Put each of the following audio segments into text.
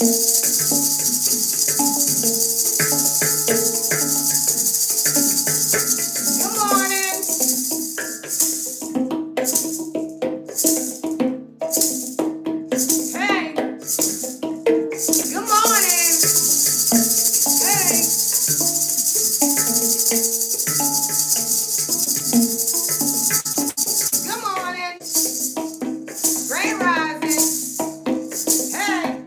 Good morning. Hey, good morning. Hey, good morning. Great rising. Hey,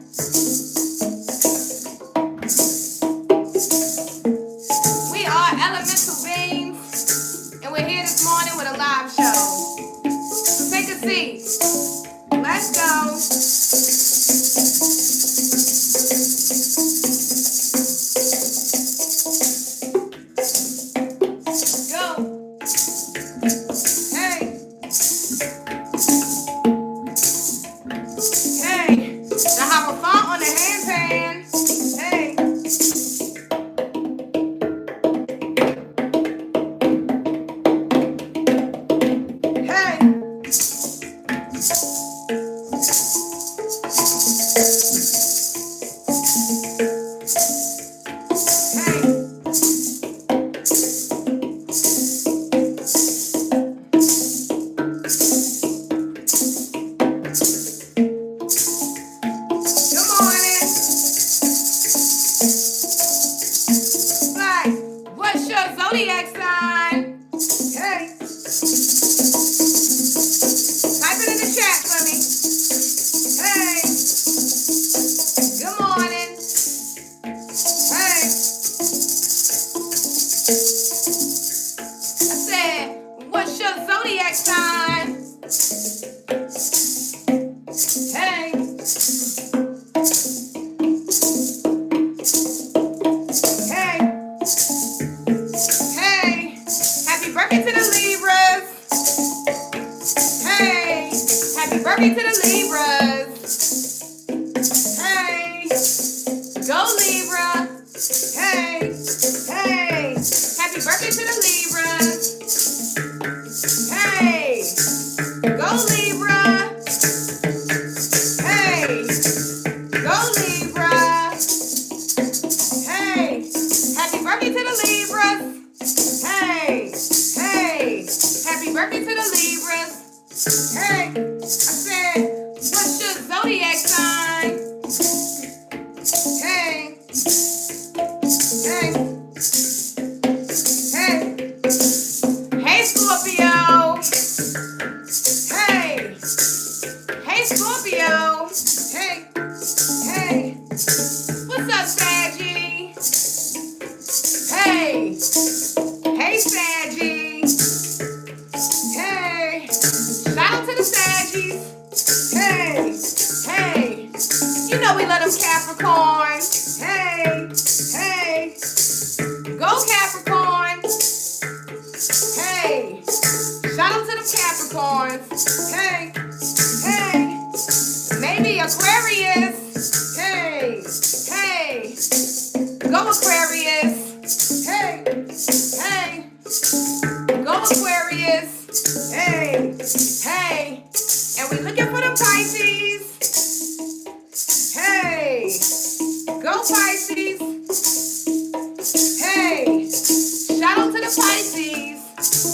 we are elemental beings, and we're here this morning with a live show. So take a seat. Let's go. Go. Hey, hey. The Hierophant on the handpan. Hey, hey, hey. Good morning. Like, what's your zodiac sign? Hey, type it in the chat for me. Hey, good morning. Hey, I said, what's your zodiac sign? Hey, hey, hey. Happy birthday to the Libras. Hey, happy birthday to the Libras. Hey, go Libra. Hey, hey. Happy birthday to the Libras. Hey, go Libra. Hey, go Libra. Hey, happy birthday to the Libras. Hey, hey. Happy birthday to the Libras. Hey, I said, what's your zodiac sign? Hey, hey, hey. Hey, Scorpio. Hey, hey, Scorpio. Hey, hey. What's up, Saggy? Hey, hey, Saggy. Hey, shout out to the Saggies. Hey, hey. You know we love them Capricorn. Hey, hey. Go Capricorn. Hey, shout out to them Capricorns. Hey, hey. Maybe Aquarius. Hey, hey. Go Aquarius. Hey, hey. Go Aquarius. Hey, hey. And we looking for the Pisces. Hey, go Pisces. Hey, shout out to the Pisces.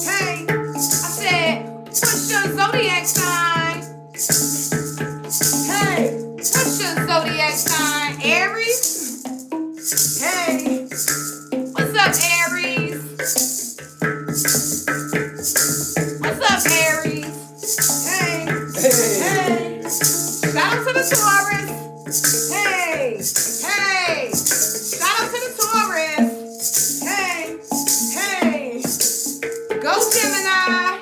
Hey, I said, what's your zodiac sign? Hey, what's your zodiac sign? Aries? Hey, what's up, Aries? What's up, Aries? Hey, hey. Shout out to the Taurus. Hey, hey. Shout out to the Taurus. Hey, hey. Go Gemini.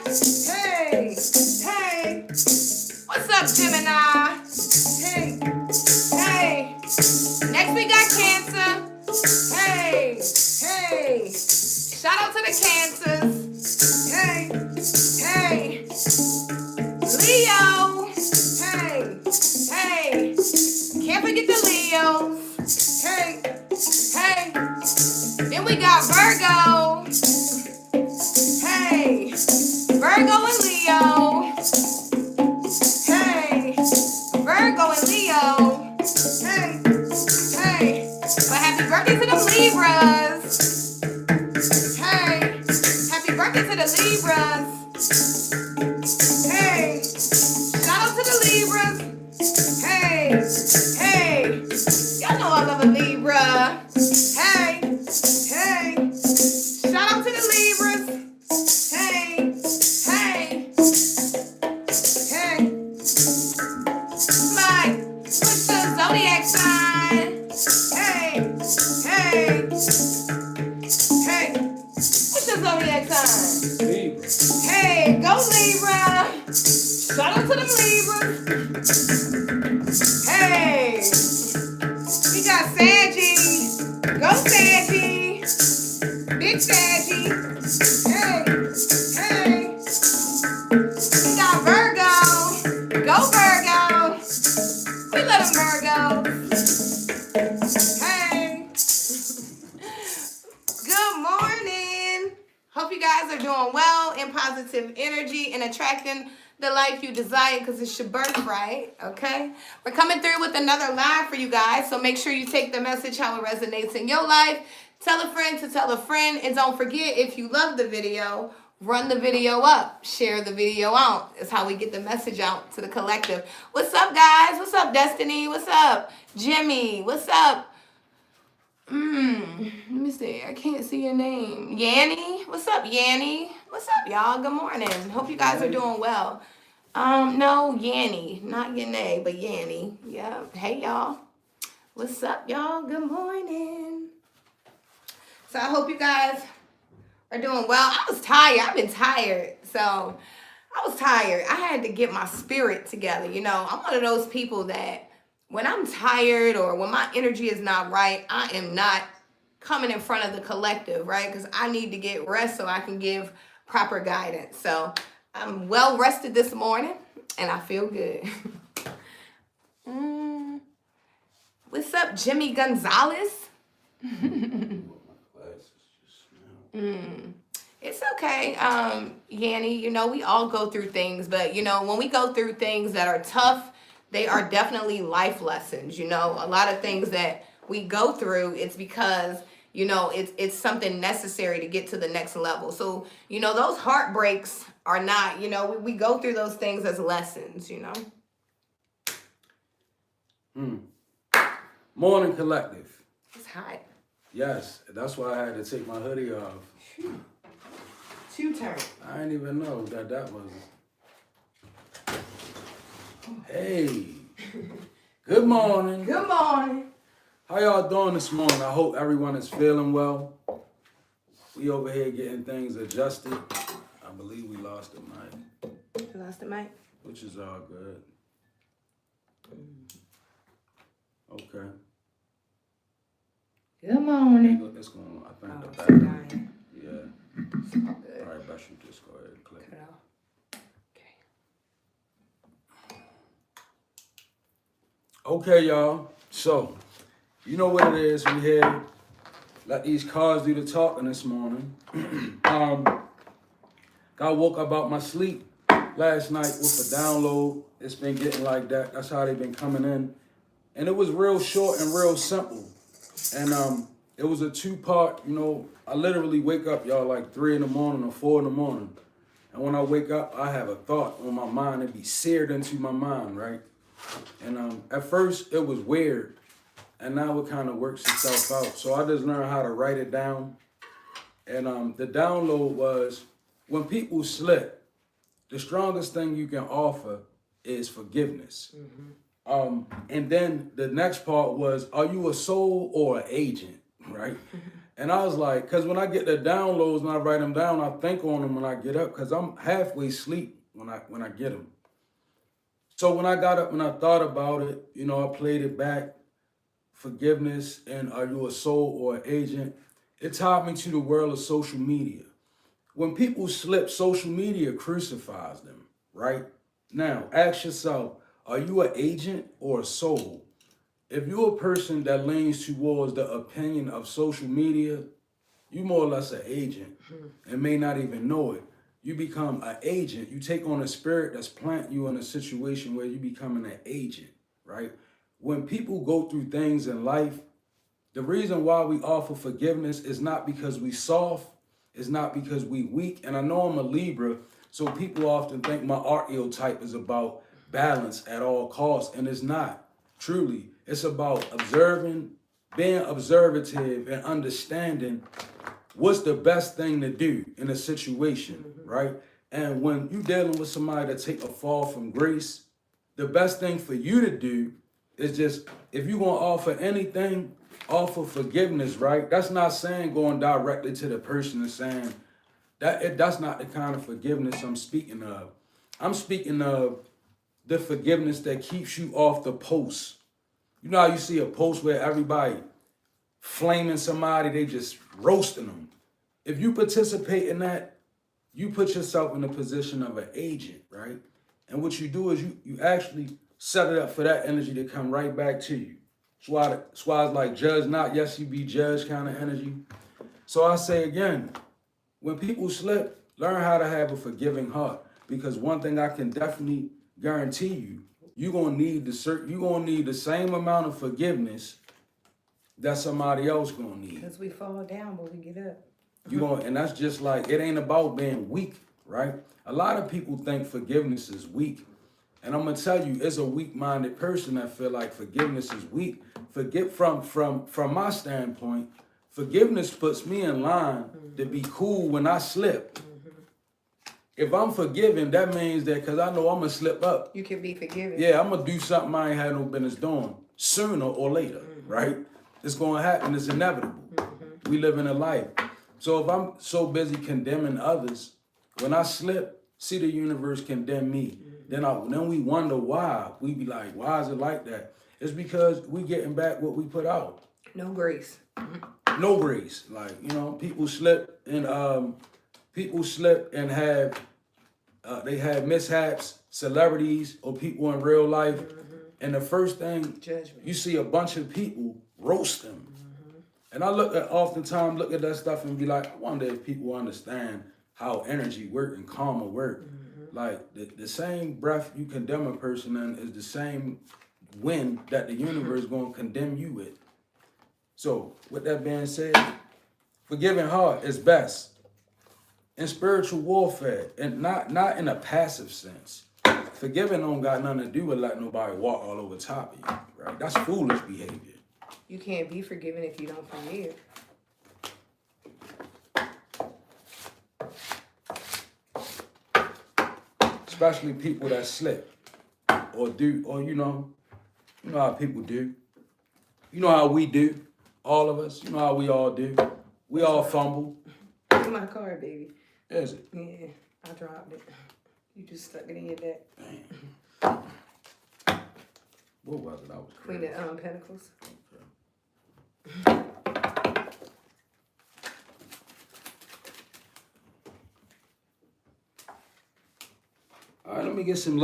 Hey, hey. What's up, Gemini? Hey, hey. Next we got Cancer. Hey, hey. Shout out to the Cancers. Hey, hey. Leo. Hey, hey. Can't forget the Leos. Hey, hey. Then we got Virgo. Hey, Virgo and Leo. Hey, Virgo and Leo. Hey, birthday to the Libras. Hey, happy birthday to the Libras. Hey, shout out to the Libras. Hey, hey, y'all know I love a Libra. Hey, hey, shout out to the Libras. Hey, hey, hey. Like, what's the zodiac sign? Hey, hey, hey. What's the zodiac sign? Libra. Hey, go Libra. Shout out to the Libras. Hey, we got Saggy. Go Saggy. Big Saggy. Hey, hey. We got Virgo. Go Virgo. We love them Virgo. Hey. Good morning. Hope you guys are doing well, in positive energy and attracting the life you desire, because it's your birthright, okay? We're coming through with another live for you guys, so make sure you take the message how it resonates in your life. Tell a friend to tell a friend, and don't forget, if you love the video, run the video up, share the video out. That's how we get the message out to the collective. What's up, guys? What's up, Destiny? What's up, Jimmy? What's up? Let me see. I can't see your name. Yanni? What's up, Yanni? What's up, y'all? Good morning. Hope you guys are doing well. No, Yanni. Not Yanni, but Yanni. Yeah. Hey, y'all. What's up, y'all? Good morning. So I hope you guys are doing well. I was tired. I've been tired. So I was tired. I had to get my spirit together. You know, I'm one of those people that when I'm tired or when my energy is not right, I am not coming in front of the collective, right? Because I need to get rest so I can give proper guidance. So I'm well rested this morning and I feel good. What's up, Jimmy Gonzalez? It's okay, Yanni. You know, we all go through things, but you know, when we go through things that are tough, they are definitely life lessons. You know, a lot of things that we go through, it's because, you know, it's something necessary to get to the next level. So, you know, those heartbreaks are not, you know, we go through those things as lessons, you know. Morning collective. It's hot. Yes, that's why I had to take my hoodie off. Two turn. I didn't even know that was. Hey, good morning. Good morning. How y'all doing this morning? I hope everyone is feeling well. We over here getting things adjusted. I believe we lost the mic. You lost the mic? Which is all good. Okay. Good morning. It's going, I think the it's battery. dying. Yeah. It's all good. All right, best you just go ahead and click. Cut it off. Okay, y'all. So, you know what it is. We here. Let these cards do the talking this morning. Got woke up out my sleep last night with a download. It's been getting like that. That's how they've been coming in. And it was real short and real simple. And it was a two-part, you know, I literally wake up, y'all, like 3 in the morning or 4 in the morning. And when I wake up, I have a thought on my mind. It be seared into my mind, right? And at first, it was weird. And now it kind of works itself out. So I just learned how to write it down. And the download was, when people slip, the strongest thing you can offer is forgiveness. And then the next part was, are you a soul or an agent, right? And I was like, because when I get the downloads and I write them down, I think on them when I get up, because I'm halfway asleep when I get them. So when I got up and I thought about it, you know, I played it back, forgiveness and are you a soul or an agent? It tied me to the world of social media. When people slip, social media crucifies them, right? Now, ask yourself, are you an agent or a soul? If you're a person that leans towards the opinion of social media, you more or less an agent and may not even know it. You become an agent. You take on a spirit that's planting you in a situation where you becoming an agent, right? When people go through things in life, The reason why we offer forgiveness is not because we soft, it's not because we weak. And I know I'm a Libra, so people often think my archetype is about balance at all costs, and it's not. Truly, it's about observing, being observative, and understanding what's the best thing to do in a situation, right? And when you dealing with somebody that take a fall from grace, the best thing for you to do is just, if you're gonna offer anything, offer forgiveness, right? That's not saying going directly to the person and saying that's not the kind of forgiveness I'm speaking of. I'm speaking of the forgiveness that keeps you off the post. You know how you see a post where everybody flaming somebody, they just roasting them. If you participate in that, you put yourself in the position of an agent, right? And what you do is you actually set it up for that energy to come right back to you. That's why it's like judge not, yes, you be judged kind of energy. So I say again, when people slip, learn how to have a forgiving heart. Because one thing I can definitely guarantee you, you're gonna need the same amount of forgiveness that somebody else gonna need. Because we fall down when we get up. And that's just like, it ain't about being weak, right? A lot of people think forgiveness is weak. And I'm gonna tell you, it's a weak-minded person that feel like forgiveness is weak. From my standpoint, forgiveness puts me in line to be cool when I slip. If I'm forgiven, that means that because I know I'm gonna slip up. You can be forgiven. Yeah, I'm gonna do something I ain't had no business doing sooner or later, right? It's gonna happen. It's inevitable. We live in a life. So if I'm so busy condemning others, when I slip, see the universe condemn me. Then we wonder why. We be like, why is it like that? It's because we getting back what we put out. No grace. No grace. Like, people slip and have they have mishaps, celebrities or people in real life. And the first thing, judgment. You see a bunch of people roast them. And I oftentimes look at that stuff and be like, I wonder if people understand how energy work and karma work. Like the same breath you condemn a person in is the same wind that the universe gonna condemn you with. So with that being said, forgiving heart is best in spiritual warfare, and not in a passive sense. Forgiving don't got nothing to do with letting nobody walk all over top of you, right? That's foolish behavior. You can't be forgiven if you don't forgive. Especially people that slip or you know how people do. You know how we do, all of us. You know how we all do. We all fumble. It's my card, baby. Is it? Yeah, I dropped it. You just stuck it in your deck. Damn. What was it? I was Queen of Pentacles. Okay. All right, let me get some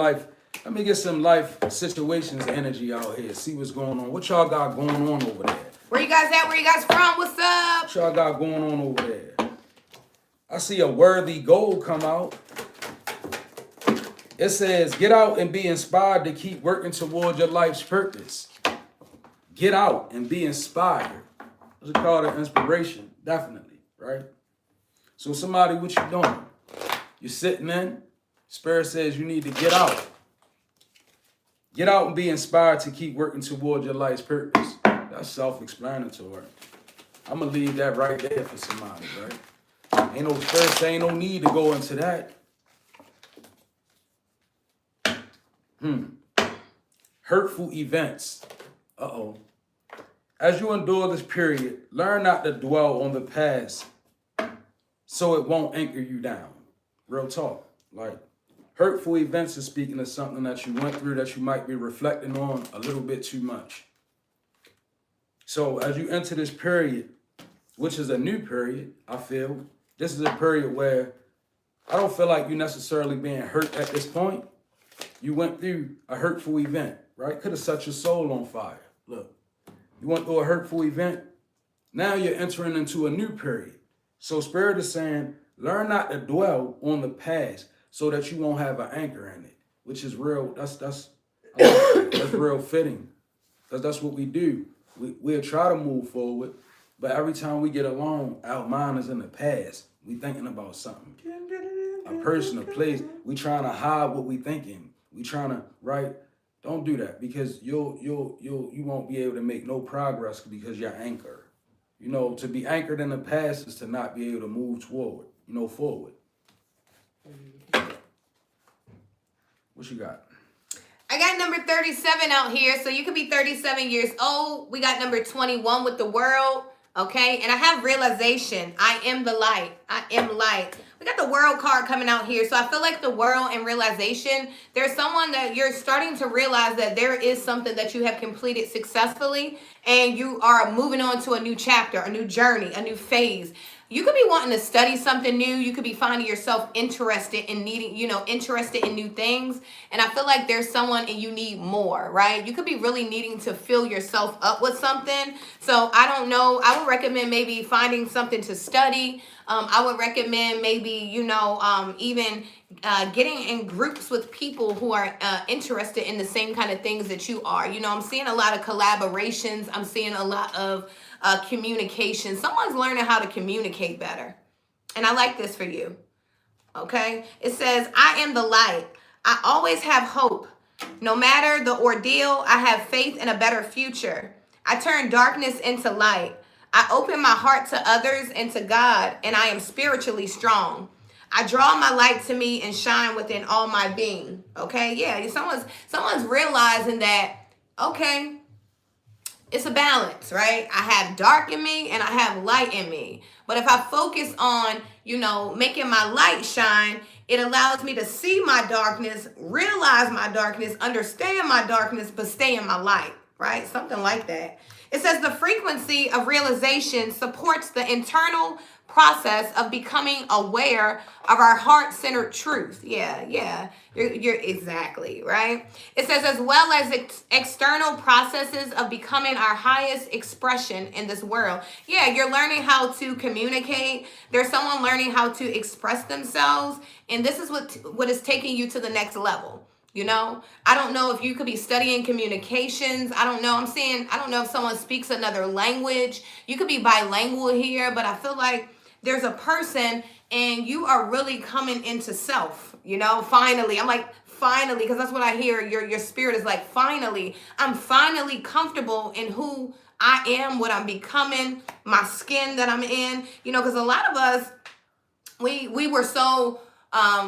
life situations energy out here. See what's going on. What y'all got going on over there? Where you guys at? Where you guys from? What's up? What y'all got going on over there? I see a worthy goal come out. It says, get out and be inspired to keep working towards your life's purpose. Get out and be inspired. What's it called? An inspiration. Definitely, right? So somebody, what you doing? You're sitting in. Spirit says you need to get out. Get out and be inspired to keep working towards your life's purpose. That's self-explanatory. I'm going to leave that right there for somebody, right? Ain't no need to go into that. Hurtful events. Uh-oh. As you endure this period, learn not to dwell on the past so it won't anchor you down. Real talk. Like, hurtful events is speaking of something that you went through that you might be reflecting on a little bit too much. So as you enter this period, which is a new period, I feel, this is a period where I don't feel like you're necessarily being hurt at this point. You went through a hurtful event, right? Could have set your soul on fire. Look, you went through a hurtful event. Now you're entering into a new period. So Spirit is saying, learn not to dwell on the past so that you won't have an anchor in it, which is real. That's real fitting, because that's what we do. we'll try to move forward, but every time we get along, our mind is in the past. We thinking about something, a person, a place. We trying to hide what we thinking. We trying to, right? Don't do that, because you won't be able to make no progress because you're anchored. You know, to be anchored in the past is to not be able to move forward. You know, forward. What you got? I got number 37 out here. So you could be 37 years old. We got number 21 with the world. Okay. And I have realization. I am the light. I am light. We got the world card coming out here. So I feel like the world and realization, there's someone that you're starting to realize that there is something that you have completed successfully, and you are moving on to a new chapter, a new journey, a new phase. You could be wanting to study something new. You could be finding yourself interested in needing, interested in new things. And I feel like there's someone and you need more, right? You could be really needing to fill yourself up with something. So I don't know. I would recommend maybe finding something to study. I would recommend maybe, even getting in groups with people who are interested in the same kind of things that you are. I'm seeing a lot of collaborations. I'm seeing a lot of communication. Someone's learning how to communicate better. And I like this for you. Okay? It says, I am the light. I always have hope. No matter the ordeal, I have faith in a better future. I turn darkness into light. I open my heart to others and to God, and I am spiritually strong. I draw my light to me and shine within all my being. Okay? Yeah, someone's realizing that, okay, it's a balance, right? I have dark in me and I have light in me. But if I focus on, making my light shine, it allows me to see my darkness, realize my darkness, understand my darkness, but stay in my light, right? Something like that. It says the frequency of realization supports the internal process of becoming aware of our heart-centered truth. Yeah. You're exactly right. It says as well as external processes of becoming our highest expression in this world. Yeah, you're learning how to communicate. There's someone learning how to express themselves, and this is what is taking you to the next level. I don't know if you could be studying communications. I don't know. I don't know if someone speaks another language. You could be bilingual here, but I feel like there's a person and you are really coming into self, finally. I'm like, finally, because that's what I hear. Your spirit is like, finally, I'm finally comfortable in who I am, what I'm becoming, my skin that I'm in, because a lot of us, we were so,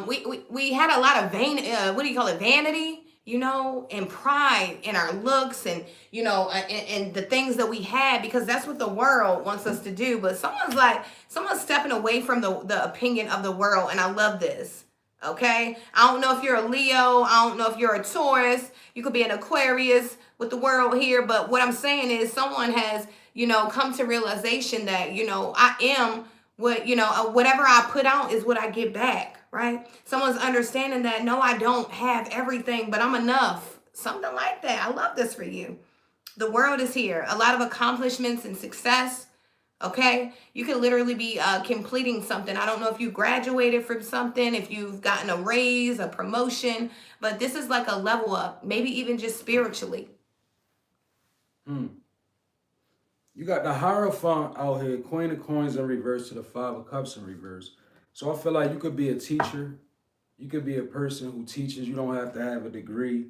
we had a lot of vanity, and pride in our looks and, and the things that we had, because that's what the world wants us to do. But someone's stepping away from the opinion of the world. And I love this. Okay. I don't know if you're a Leo. I don't know if you're a Taurus. You could be an Aquarius with the world here. But what I'm saying is someone has, come to realization that, I am whatever I put out is what I get back. Right? Someone's understanding that, no, I don't have everything, but I'm enough. Something like that. I love this for you. The world is here. A lot of accomplishments and success. Okay? You could literally be completing something. I don't know if you graduated from something, if you've gotten a raise, a promotion, but this is like a level up, maybe even just spiritually. You got the Hierophant out here, Queen of Coins in reverse to the Five of Cups in reverse. So I feel like you could be a teacher. You could be a person who teaches. You don't have to have a degree.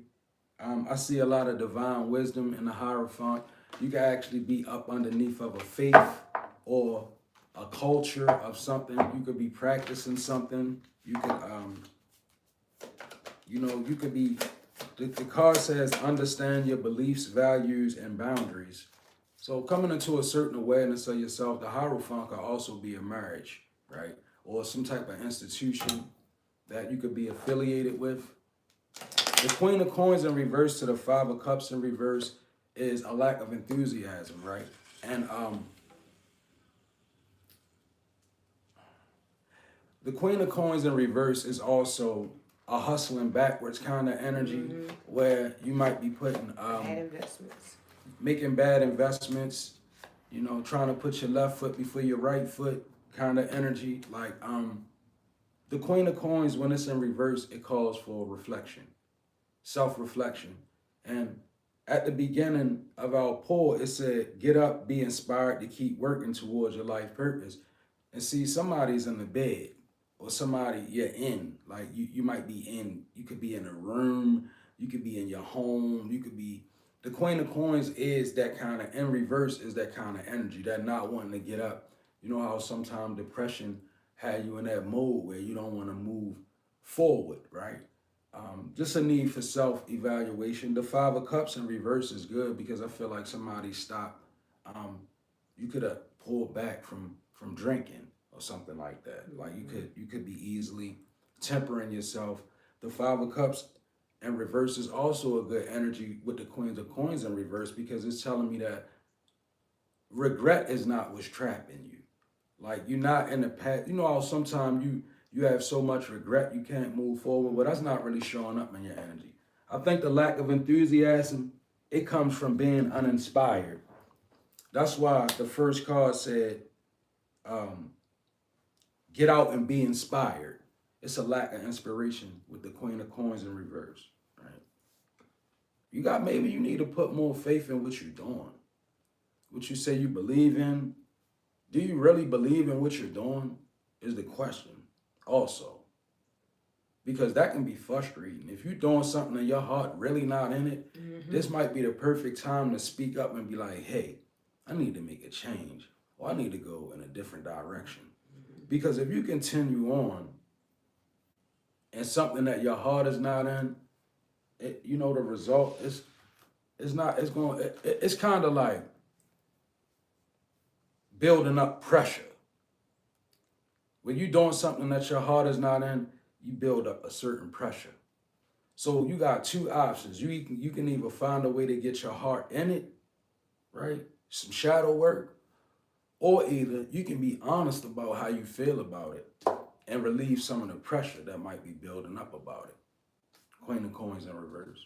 I see a lot of divine wisdom in the Hierophant. You can actually be up underneath of a faith or a culture of something. You could be practicing something. You could, you could be, the card says understand your beliefs, values, and boundaries. So coming into a certain awareness of yourself, the Hierophant could also be a marriage, right? Or some type of institution that you could be affiliated with. The Queen of Coins in reverse to the Five of Cups in reverse is a lack of enthusiasm, right? And the Queen of Coins in reverse is also a hustling backwards kind of energy, where you might be putting Bad investments. Making bad investments, trying to put your left foot before your right foot kind of energy. Like the Queen of Coins, when it's in reverse, it calls for reflection, self-reflection. And at the beginning of our poll, it said, get up, be inspired to keep working towards your life purpose. And see, somebody's in the bed or somebody you're in. Like you might be in, you could be in a room, you could be in your home, you could be, the Queen of Coins is that kind of, in reverse is that kind of energy, that not wanting to get up. You know how sometimes depression had you in that mode where you don't want to move forward, right? Just a need for self-evaluation. The Five of Cups in reverse is good because I feel like somebody stopped. You could have pulled back from drinking or something like that. Like you could be easily tempering yourself. The Five of Cups in reverse is also a good energy with the Queens of Coins in reverse because it's telling me that regret is not what's trapping you. Like you're not in the past. You know how sometimes you have so much regret you can't move forward. Well, that's not really showing up in your energy. I think the lack of enthusiasm, it comes from being uninspired. That's why the first card said, get out and be inspired. It's a lack of inspiration with the Queen of Coins in reverse, right? Maybe you need to put more faith in what you're doing. What you say you believe in. Do you really believe in what you're doing is the question also. Because that can be frustrating. If you're doing something and your heart really not in it, this might be the perfect time to speak up and be like, hey, I need to make a change or I need to go in a different direction. Because if you continue on and something that your heart is not in, the result is it's kind of like building up pressure. When you're doing something that your heart is not in, you build up a certain pressure. So you got two options. You can either find a way to get your heart in it, right? Some shadow work, or either you can be honest about how you feel about it and relieve some of the pressure that might be building up about it. Queen of Coins in reverse.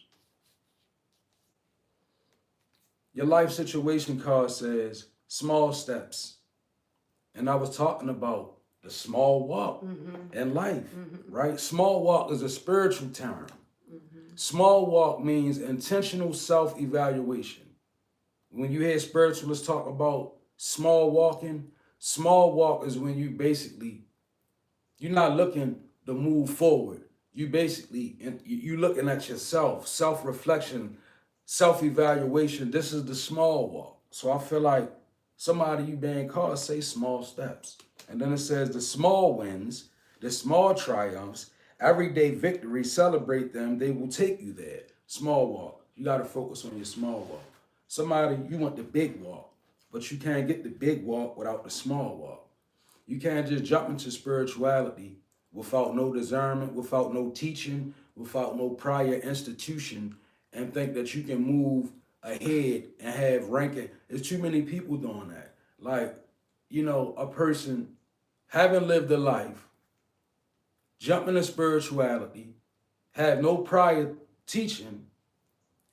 Your life situation card says small steps. And I was talking about the small walk in life, right? Small walk is a spiritual term. Small walk means intentional self-evaluation. When you hear spiritualists talk about small walk is when you're not looking to move forward. You looking at yourself, self-reflection, self-evaluation. This is the small walk. So I feel like somebody you being called say small steps. And then it says the small wins, the small triumphs, everyday victories, celebrate them. They will take you there. Small walk. You got to focus on your small walk. Somebody, you want the big walk, but you can't get the big walk without the small walk. You can't just jump into spirituality without no discernment, without no teaching, without no prior institution, and think that you can move ahead and have ranking. There's too many people doing that. Like, a person having lived a life, jump into spirituality, have no prior teaching,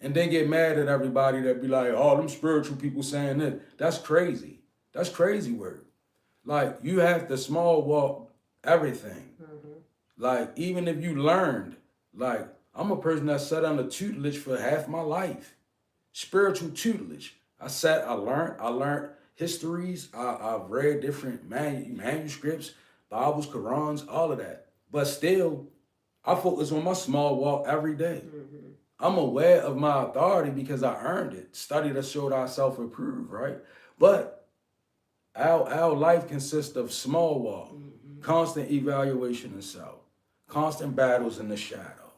and then get mad at everybody that be like, oh, them spiritual people saying this. That's crazy. That's crazy word. Like, you have to small walk everything. Like, even if you learned, like, I'm a person that sat under tutelage for half my life. Spiritual tutelage. I learned histories. I've read different manuscripts, Bibles, Qurans, all of that. But still, I focus on my small walk every day. I'm aware of my authority because I earned it. Study that showed ourselves approved, right? But our life consists of small walk, constant evaluation of self, constant battles in the shadow,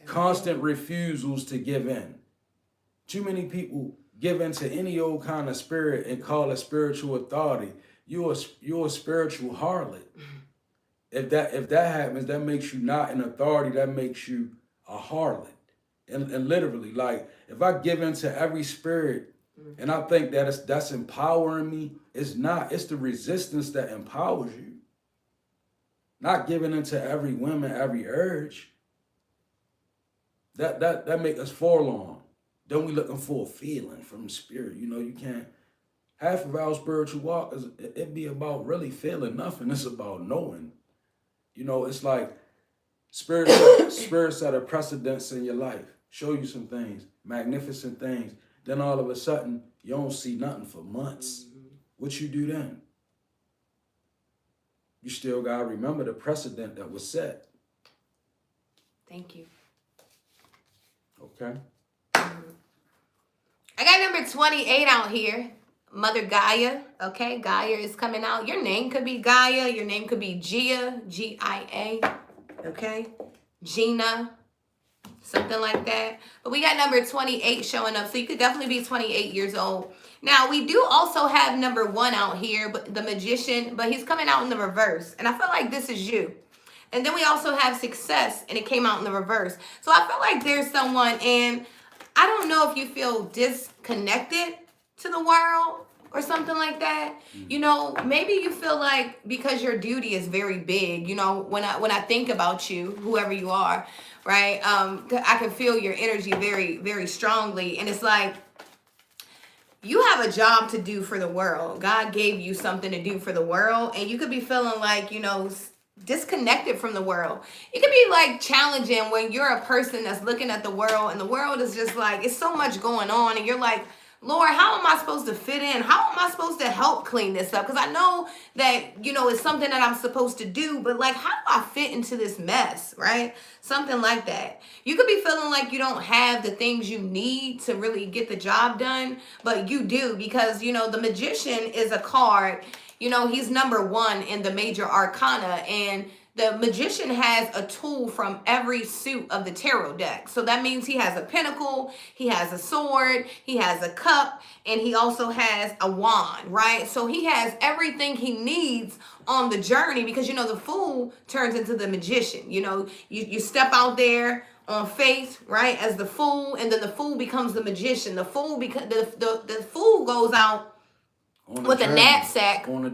constant refusals to give in. Too many people give in to any old kind of spirit and call it spiritual authority. You're a spiritual harlot. If that happens, that makes you not an authority. That makes you a harlot. And literally, like, if I give in to every spirit and I think that that's empowering me, it's not. It's the resistance that empowers you. Not giving into every whim and every urge. That make us forlorn. Then we looking for a feeling from the spirit. You can't. Half of our spiritual walk it be about really feeling nothing. It's about knowing. It's like spirit set a precedence in your life. show you some things, magnificent things. Then all of a sudden, you don't see nothing for months. What you do then? You still got to remember the precedent that was set. Thank you. Okay? I got number 28 out here. Mother Gaia. Okay, Gaia is coming out. Your name could be Gaia. Your name could be Gia, G-I-A. Okay? Gina. Something like that. But we got number 28 showing up. So you could definitely be 28 years old. Now, we do also have number 1 out here, but the magician, but he's coming out in the reverse. And I feel like this is you. And then we also have success, and it came out in the reverse. So I feel like there's someone, and I don't know if you feel disconnected to the world or something like that. You know, maybe you feel like because your duty is very big, you know, when I think about you, whoever you are, right? I can feel your energy very, very strongly. And it's like, you have a job to do for the world. God gave you something to do for the world. And you could be feeling like, you know, disconnected from the world. It could be like challenging when you're a person that's looking at the world and the world is just like, it's so much going on. And you're like, Lord, how am I supposed to fit in? How am I supposed to help clean this up? Because I know that, you know, it's something that I'm supposed to do, but like, how do I fit into this mess, right? Something like that. You could be feeling like you don't have the things you need to really get the job done, but you do, because, you know, the magician is a card. You know, he's number 1 in the major arcana, and the magician has a tool from every suit of the tarot deck. So that means he has a pentacle, he has a sword, he has a cup, and he also has a wand, right? So he has everything he needs on the journey, because, you know, the fool turns into the magician. You know, you step out there on faith, right, as the fool, and then the fool becomes the magician. The fool the fool goes out with a knapsack on a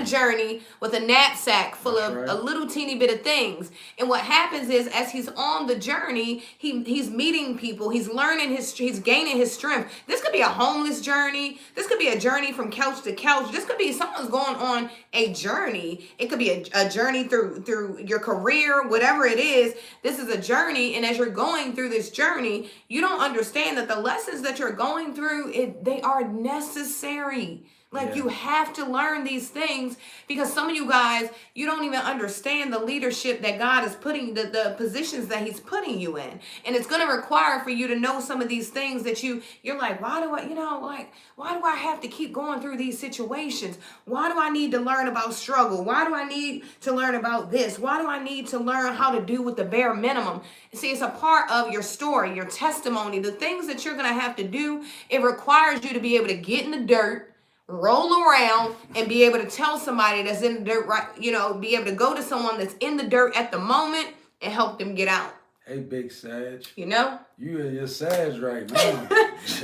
journey with a knapsack full of a little teeny bit of things. And what happens is, as he's on the journey, he's meeting people, he's learning he's gaining his strength. This could be a homeless journey, this could be a journey from couch to couch, this could be someone's going on a journey. It could be a journey through your career, whatever it is. This is a journey, and as you're going through this journey, you don't understand that the lessons that you're going through, they are necessary. Like, you have to learn these things, because some of you guys, you don't even understand the leadership that God is putting, the positions that he's putting you in. And it's going to require for you to know some of these things that you're like, why do I have to keep going through these situations? Why do I need to learn about struggle? Why do I need to learn about this? Why do I need to learn how to do with the bare minimum? See, it's a part of your story, your testimony, the things that you're going to have to do. It requires you to be able to get in the dirt, roll around, and be able to tell somebody that's in the dirt, right? You know, be able to go to someone that's in the dirt at the moment and help them get out. Hey, big Sag. You know? You in your Sag right now.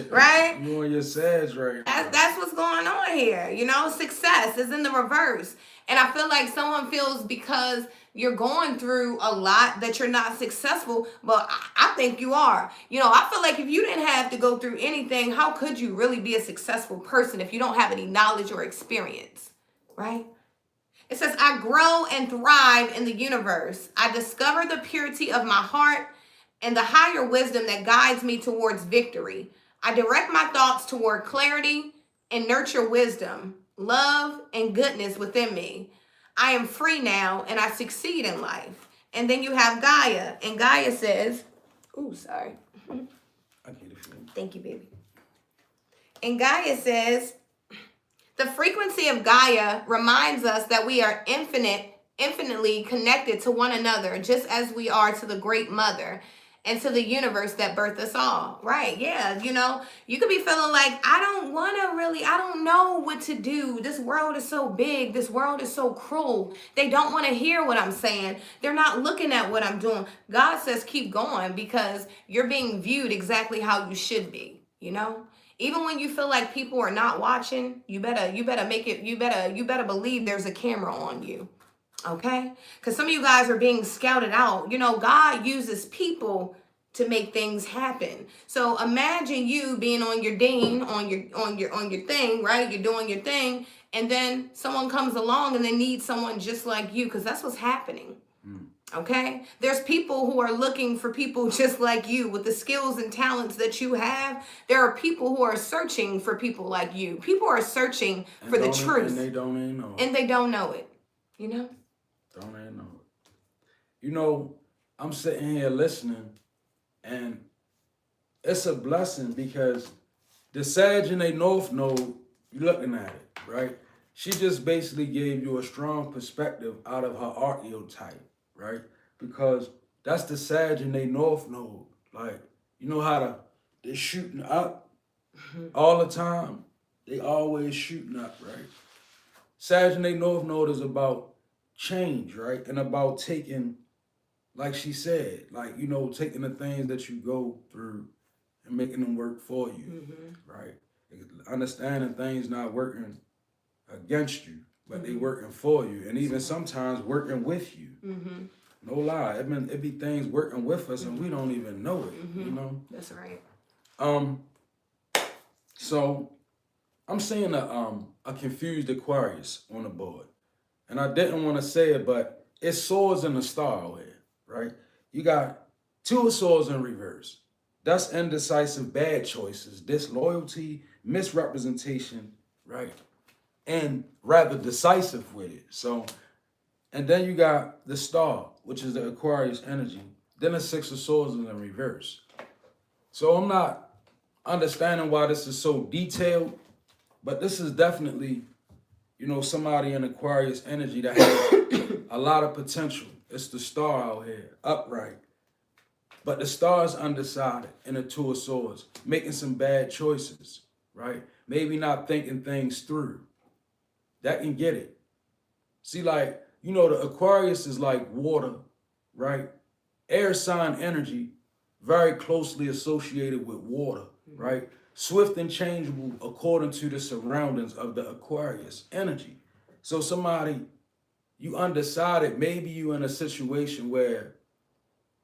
Right? You in your Sag right now. That's what's going on here. You know, success is in the reverse. And I feel like someone feels because you're going through a lot that you're not successful, but I think you are. You know, I feel like if you didn't have to go through anything, how could you really be a successful person if you don't have any knowledge or experience, right? It says, I grow and thrive in the universe. I discover the purity of my heart and the higher wisdom that guides me towards victory. I direct my thoughts toward clarity and nurture wisdom, love, and goodness within me. I am free now, and I succeed in life. And then you have Gaia, and Gaia says, ooh, sorry. I get it. Thank you, baby. And Gaia says, the frequency of Gaia reminds us that we are infinitely connected to one another, just as we are to the Great Mother and to the universe that birthed us all. Right, yeah, you know, you could be feeling like, I don't know what to do. This world is so big. This world is so cruel. They don't want to hear what I'm saying. They're not looking at what I'm doing. God says keep going, because you're being viewed exactly how you should be, you know? Even when you feel like people are not watching, you better believe there's a camera on you. Okay? Because some of you guys are being scouted out. You know, God uses people to make things happen. So imagine you being on your on your thing, right? You're doing your thing, and then someone comes along and they need someone just like you, because that's what's happening. Okay? There's people who are looking for people just like you with the skills and talents that you have. There are people who are searching for people like you. People are searching for the truth. And they don't even know it. And they don't know it. You know? Don't even know it. You know, I'm sitting here listening, and it's a blessing because the Sag in a North Node, you're looking at it, right? She just basically gave you a strong perspective out of her archetype, right? Because that's the Sag in a North Node. Like, you know how they're shooting up all the time? They always shooting up, right? Sag in a North Node is about change, right? And about taking, like she said, like, you know, taking the things that you go through and making them work for you, right? Understanding things not working against you, but they working for you, and even sometimes working with you. No lie, it be things working with us, and we don't even know it. You know. That's right. So I'm seeing a confused Aquarius on the board, and I didn't want to say it, but it's swords in the star over here, right? You got two of swords in reverse. That's indecisive, bad choices, disloyalty, misrepresentation, right? And rather decisive with it. So, and then you got the star, which is the Aquarius energy. Then the Six of Swords is in reverse. So I'm not understanding why this is so detailed, but this is definitely, you know, somebody in Aquarius energy that has a lot of potential. It's the star out here, upright. But the star is undecided in the Two of Swords, making some bad choices, right? Maybe not thinking things through. That can get it. See, like, you know, the Aquarius is like water, right? Air sign energy, very closely associated with water, right? Swift and changeable according to the surroundings of the Aquarius energy. So somebody, you undecided, maybe you in a situation where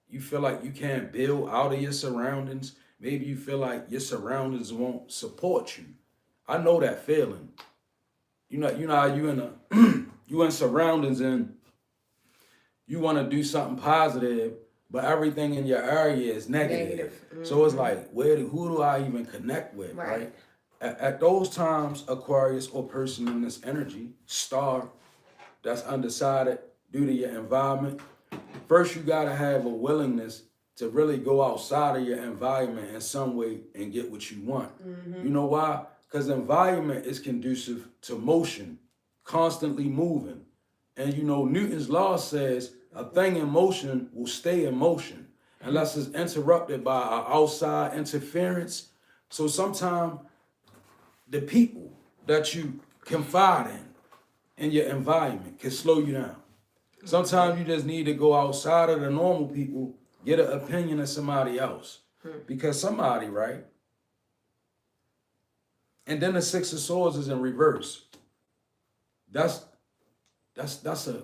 you feel like you can't build out of your surroundings. Maybe you feel like your surroundings won't support you. I know that feeling. You know how you in a you in surroundings and you want to do something positive, but everything in your area is negative. So it's like, who do I even connect with, right? At those times, Aquarius or person in this energy, star, that's undecided due to your environment, first, you gotta have a willingness to really go outside of your environment in some way and get what you want. You know why? Because environment is conducive to motion, constantly moving. And you know, Newton's law says a thing in motion will stay in motion unless it's interrupted by outside interference. So sometimes the people that you confide in your environment can slow you down. Sometimes you just need to go outside of the normal people, get an opinion of somebody else. Because somebody, right? And then the Six of Swords is in reverse. That's the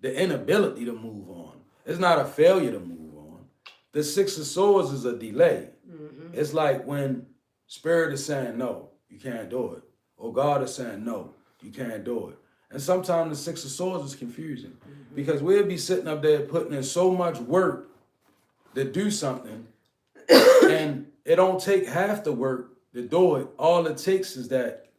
inability to move on. It's not a failure to move on. The Six of Swords is a delay. It's like when Spirit is saying, no, you can't do it. Or God is saying, no, you can't do it. And sometimes the Six of Swords is confusing because we'll be sitting up there putting in so much work to do something, and it don't take half the work to do it. All it takes is that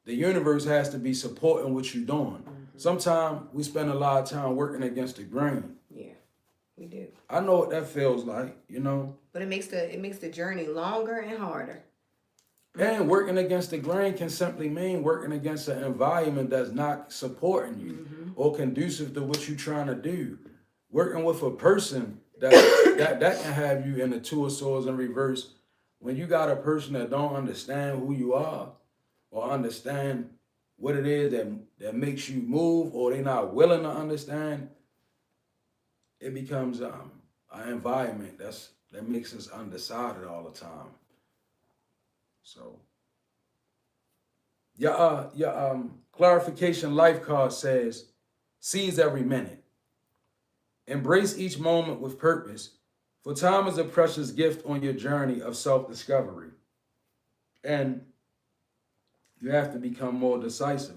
the universe has to be supporting what you're doing. Sometimes we spend a lot of time working against the grain. Yeah, we do. I know what that feels like, you know. But it makes the journey longer and harder. And working against the grain can simply mean working against an environment that's not supporting you or conducive to what you're trying to do. Working with a person that can have you in the Two of Swords in reverse. When you got a person that don't understand who you are or understand what it is that makes you move, or they're not willing to understand, it becomes an environment that makes us undecided all the time. So your clarification life card says, seize every minute. Embrace each moment with purpose, for time is a precious gift on your journey of self-discovery. And you have to become more decisive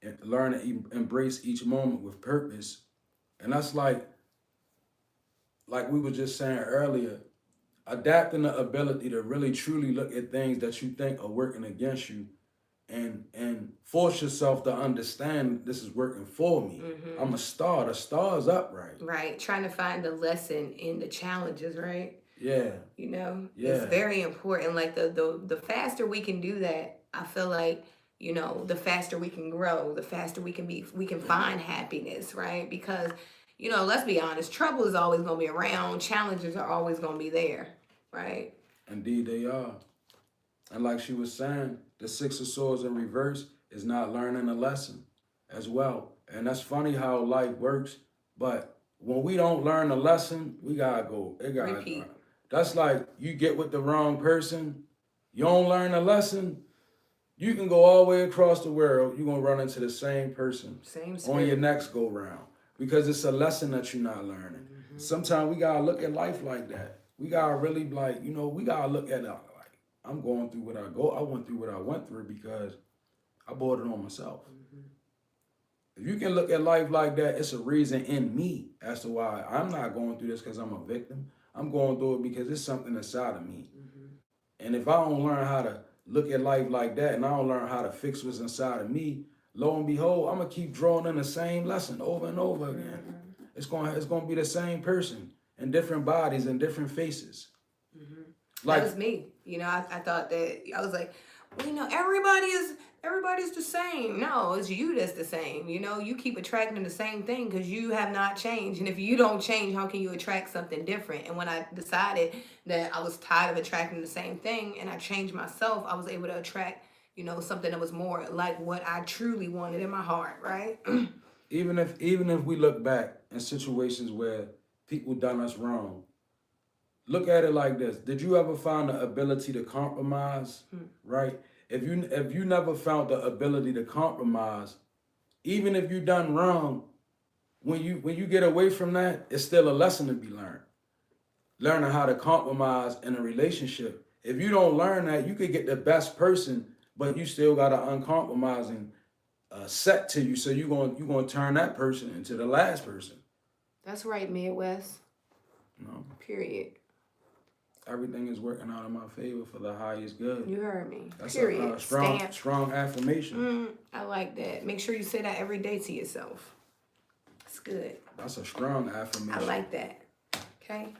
and learn to embrace each moment with purpose, And that's like we were just saying earlier, adapting the ability to really truly look at things that you think are working against you and force yourself to understand this is working for me. I'm a star. The star's upright. Right. Trying to find the lesson in the challenges, right? Yeah. You know, Yeah. it's very important. Like the faster we can do that, I feel like, you know, the faster we can grow, the faster we can find happiness, right? Because, you know, let's be honest, trouble is always going to be around. Challenges are always going to be there, right? Indeed, they are. And like she was saying, the Six of Swords in reverse is not learning a lesson as well. And that's funny how life works. But when we don't learn a lesson, we gotta go. It gotta Repeat. That's like you get with the wrong person, you don't learn a lesson, you can go all the way across the world, you're gonna run into the same person Same on spirit. your next go round. Because it's a lesson that you're not learning. Sometimes we gotta look at life like that. We gotta really like, you know, we gotta look at it like I'm going through what I went through what I went through because I brought it on myself. If you can look at life like that, it's a reason in me as to why I'm not going through this because I'm a victim. I'm going through it because it's something inside of me. And if I don't learn how to look at life like that and I don't learn how to fix what's inside of me, lo and behold, I'm gonna keep drawing in the same lesson over and over again. It's gonna be the same person in different bodies and different faces. That was me. You know, I thought that I was like, well, you know, everybody's the same. No, it's you that's the same. You know, you keep attracting the same thing because you have not changed. And if you don't change, how can you attract something different? And when I decided that I was tired of attracting the same thing and I changed myself, I was able to attract, you know, something that was more like what I truly wanted in my heart, right? Even if we look back in situations where people done us wrong, look at it like this. Did you ever find the ability to compromise? Right? If you never found the ability to compromise, even if you done wrong, when you get away from that, it's still a lesson to be learned. Learning how to compromise in a relationship. If you don't learn that, you could get the best person, but you still got an uncompromising set to you. So you're gonna turn that person into the last person. That's right, Midwest. No. Period. Everything is working out in my favor for the highest good. You heard me. That's Period. a strong affirmation. I like that. Make sure you say that every day to yourself. It's good. That's a strong affirmation. I like that. Okay.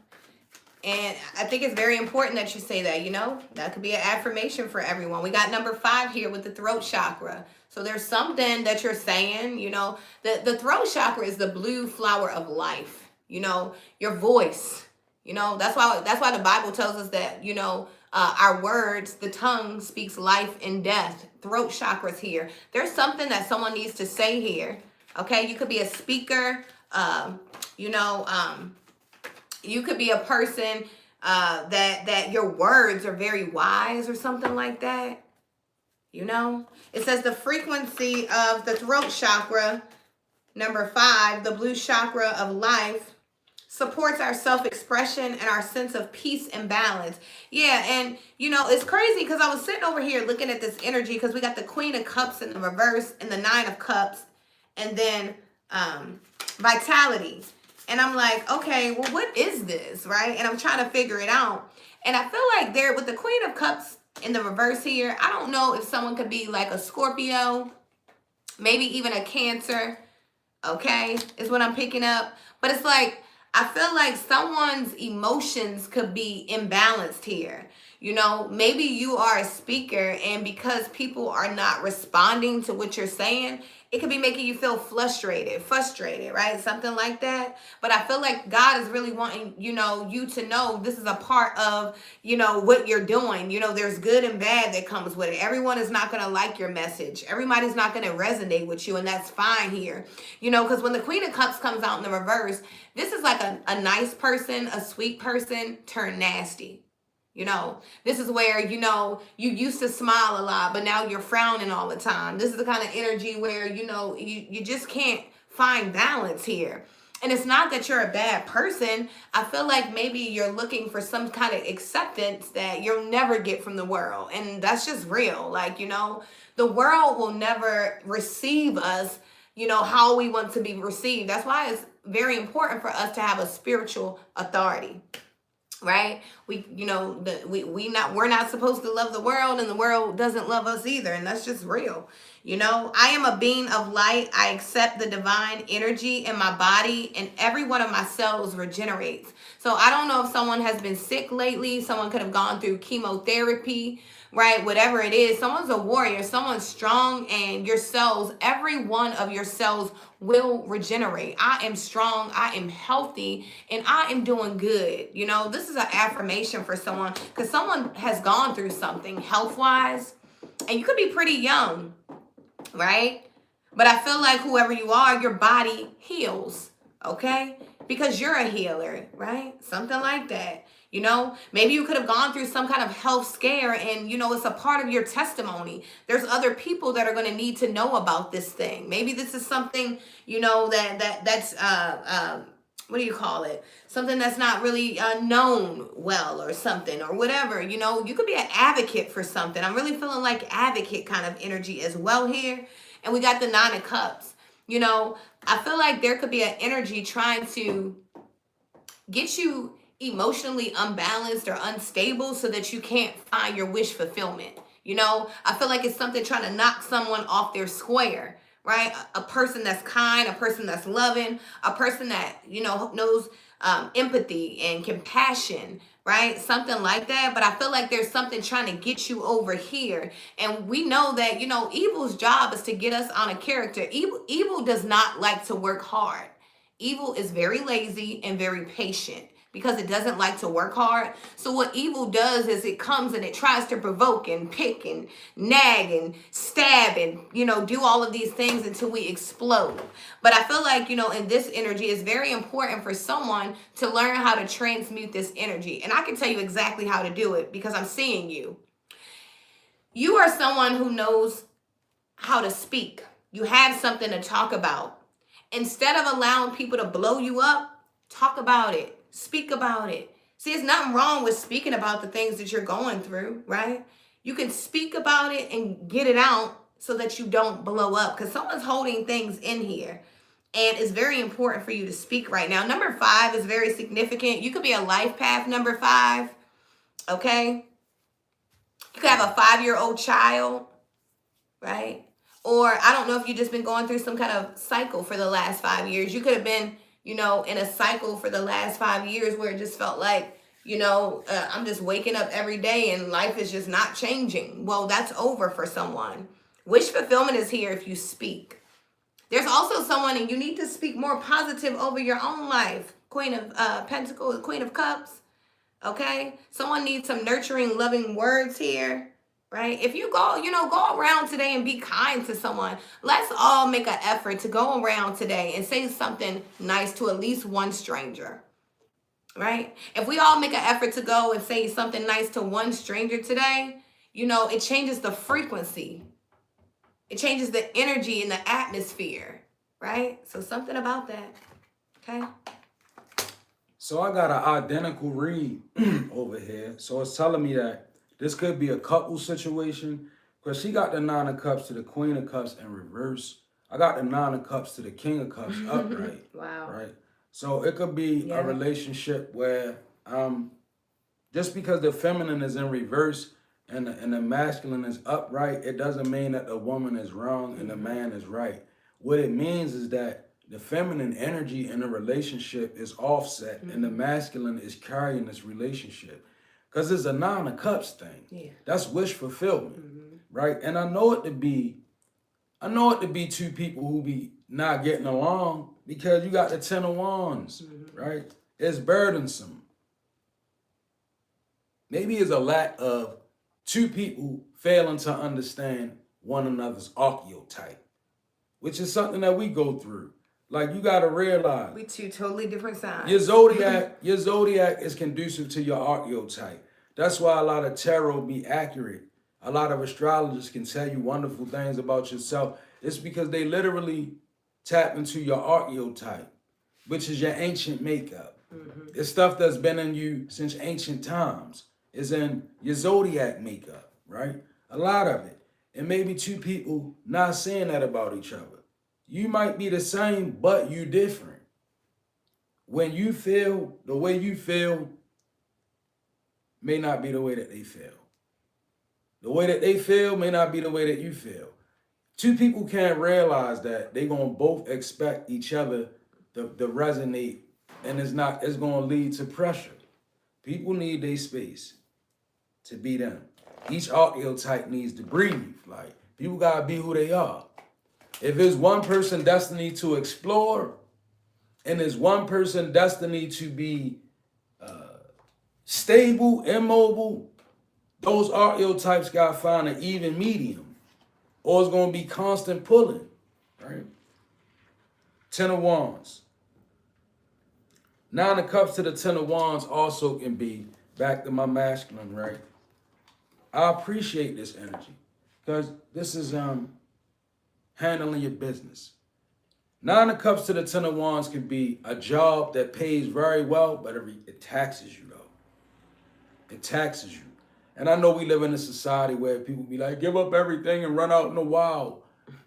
And I think it's very important that you say that, you know, that could be an affirmation for everyone. We got number 5 here with the throat chakra. So there's something that you're saying, you know, the throat chakra is the blue flower of life, you know, your voice, you know, that's why the Bible tells us that, you know, our words, the tongue speaks life and death. Throat chakra's here. There's something that someone needs to say here. Okay. You could be a speaker, you know, you could be a person that your words are very wise or something like that. You know, it says the frequency of the throat chakra, number 5, the blue chakra of life, supports our self-expression and our sense of peace and balance. Yeah, and you know, it's crazy because I was sitting over here looking at this energy because we got the Queen of Cups in the reverse and the 9 of Cups and then vitality. And I'm like, okay, well, what is this, right? And I'm trying to figure it out. And I feel like there with the Queen of Cups in the reverse here, I don't know if someone could be like a Scorpio, maybe even a Cancer, okay, is what I'm picking up. But it's like, I feel like someone's emotions could be imbalanced here. You know, maybe you are a speaker and because people are not responding to what you're saying, it could be making you feel frustrated, right? Something like that. But I feel like God is really wanting, you know, you to know this is a part of, you know, what you're doing. You know, there's good and bad that comes with it. Everyone is not going to like your message. Everybody's not going to resonate with you. And that's fine here. You know, because when the Queen of Cups comes out in the reverse, this is like a nice person, a sweet person turned nasty. You know, this is where, you know, you used to smile a lot, but now you're frowning all the time. This is the kind of energy where, you know, you just can't find balance here. And it's not that you're a bad person. I feel like maybe you're looking for some kind of acceptance that you'll never get from the world. And that's just real. Like, you know, the world will never receive us, you know, how we want to be received. That's why it's very important for us to have a spiritual authority, right? We're not supposed to love the world, and the world doesn't love us either, and that's just real. I am a being of light. I accept the divine energy in my body, and every one of my cells regenerates. So I don't know if someone has been sick lately. Someone could have gone through chemotherapy, right? Whatever it is, someone's a warrior, someone's strong, and your cells, every one of your cells will regenerate. I am strong, I am healthy, and I am doing good. This is an affirmation for someone, because someone has gone through something health-wise, and you could be pretty young, right? But I feel like whoever you are, your body heals, okay? Because you're a healer, right? Something like that. Maybe you could have gone through some kind of health scare, and it's a part of your testimony. There's other people that are going to need to know about this thing. Maybe this is something, that's what do you call it? Something that's not really known well, or something, or whatever. You could be an advocate for something. I'm really feeling like advocate kind of energy as well here. And we got the Nine of Cups. I feel like there could be an energy trying to get you emotionally unbalanced or unstable so that you can't find your wish fulfillment. I feel like it's something trying to knock someone off their square, right? A person that's kind, a person that's loving, a person that, knows empathy and compassion, right? Something like that. But I feel like there's something trying to get you over here. And we know that, evil's job is to get us on a character. Evil does not like to work hard. Evil is very lazy and very patient, because it doesn't like to work hard. So what evil does is it comes and it tries to provoke and pick and nag and stab and, do all of these things until we explode. But I feel like, in this energy, it's very important for someone to learn how to transmute this energy. And I can tell you exactly how to do it, because I'm seeing you. You are someone who knows how to speak. You have something to talk about. Instead of allowing people to blow you up, talk about it. Speak about it. See, there's nothing wrong with speaking about the things that you're going through, right? You can speak about it and get it out so that you don't blow up, because someone's holding things in here. And it's very important for you to speak right now. Number 5 is very significant. You could be a life path number 5, okay? You could have a 5-year-old child, right? Or I don't know if you've just been going through some kind of cycle for the last 5 years. You could have been in a cycle for the last 5 years where it just felt like, I'm just waking up every day and life is just not changing. Well, that's over for someone. Wish fulfillment is here if you speak. There's also someone, and you need to speak more positive over your own life. Queen of Pentacles, Queen of Cups, okay? Someone needs some nurturing, loving words here. Right? If you go around today and be kind to someone. Let's all make an effort to go around today and say something nice to at least one stranger. Right? If we all make an effort to go and say something nice to one stranger today, it changes the frequency. It changes the energy in the atmosphere. Right? So something about that. Okay? So I got an identical read over here. So it's telling me that this could be a couple situation, because she got the Nine of Cups to the Queen of Cups in reverse. I got the Nine of Cups to the King of Cups upright. Wow. Right? So it could be a relationship where just because the feminine is in reverse and the masculine is upright, it doesn't mean that the woman is wrong and the man is right. What it means is that the feminine energy in the relationship is offset, and the masculine is carrying this relationship. Because it's a Nine of Cups thing. Yeah. That's wish fulfillment, right? And I know it to be two people who be not getting along, because you got the Ten of Wands, right? It's burdensome. Maybe it's a lack of two people failing to understand one another's archetype, which is something that we go through. Like, you got to realize, we two totally different signs. Your zodiac is conducive to your archetype. That's why a lot of tarot be accurate. A lot of astrologers can tell you wonderful things about yourself. It's because they literally tap into your archetype, which is your ancient makeup. It's stuff that's been in you since ancient times. It's in your zodiac makeup, right? A lot of it. And maybe two people not saying that about each other. You might be the same, but you different. when you feel the way you feel may not be the way that they feel. The way that they feel may not be the way that you feel. Two people can't realize that they gonna both expect each other to resonate, and it's gonna lead to pressure. People need their space to be them. Each archetype needs to breathe. Like, people gotta be who they are. If it's one person destiny to explore, and there's one person destiny to be stable, immobile, those archetypes gotta find an even medium, or it's gonna be constant pulling, right? 10 of Wands. 9 of Cups to the 10 of Wands also can be, back to my masculine, right? I appreciate this energy, because this is handling your business. 9 of Cups to the 10 of Wands can be a job that pays very well, but it taxes you, though. It taxes you. And I know we live in a society where people be like, give up everything and run out in the wild.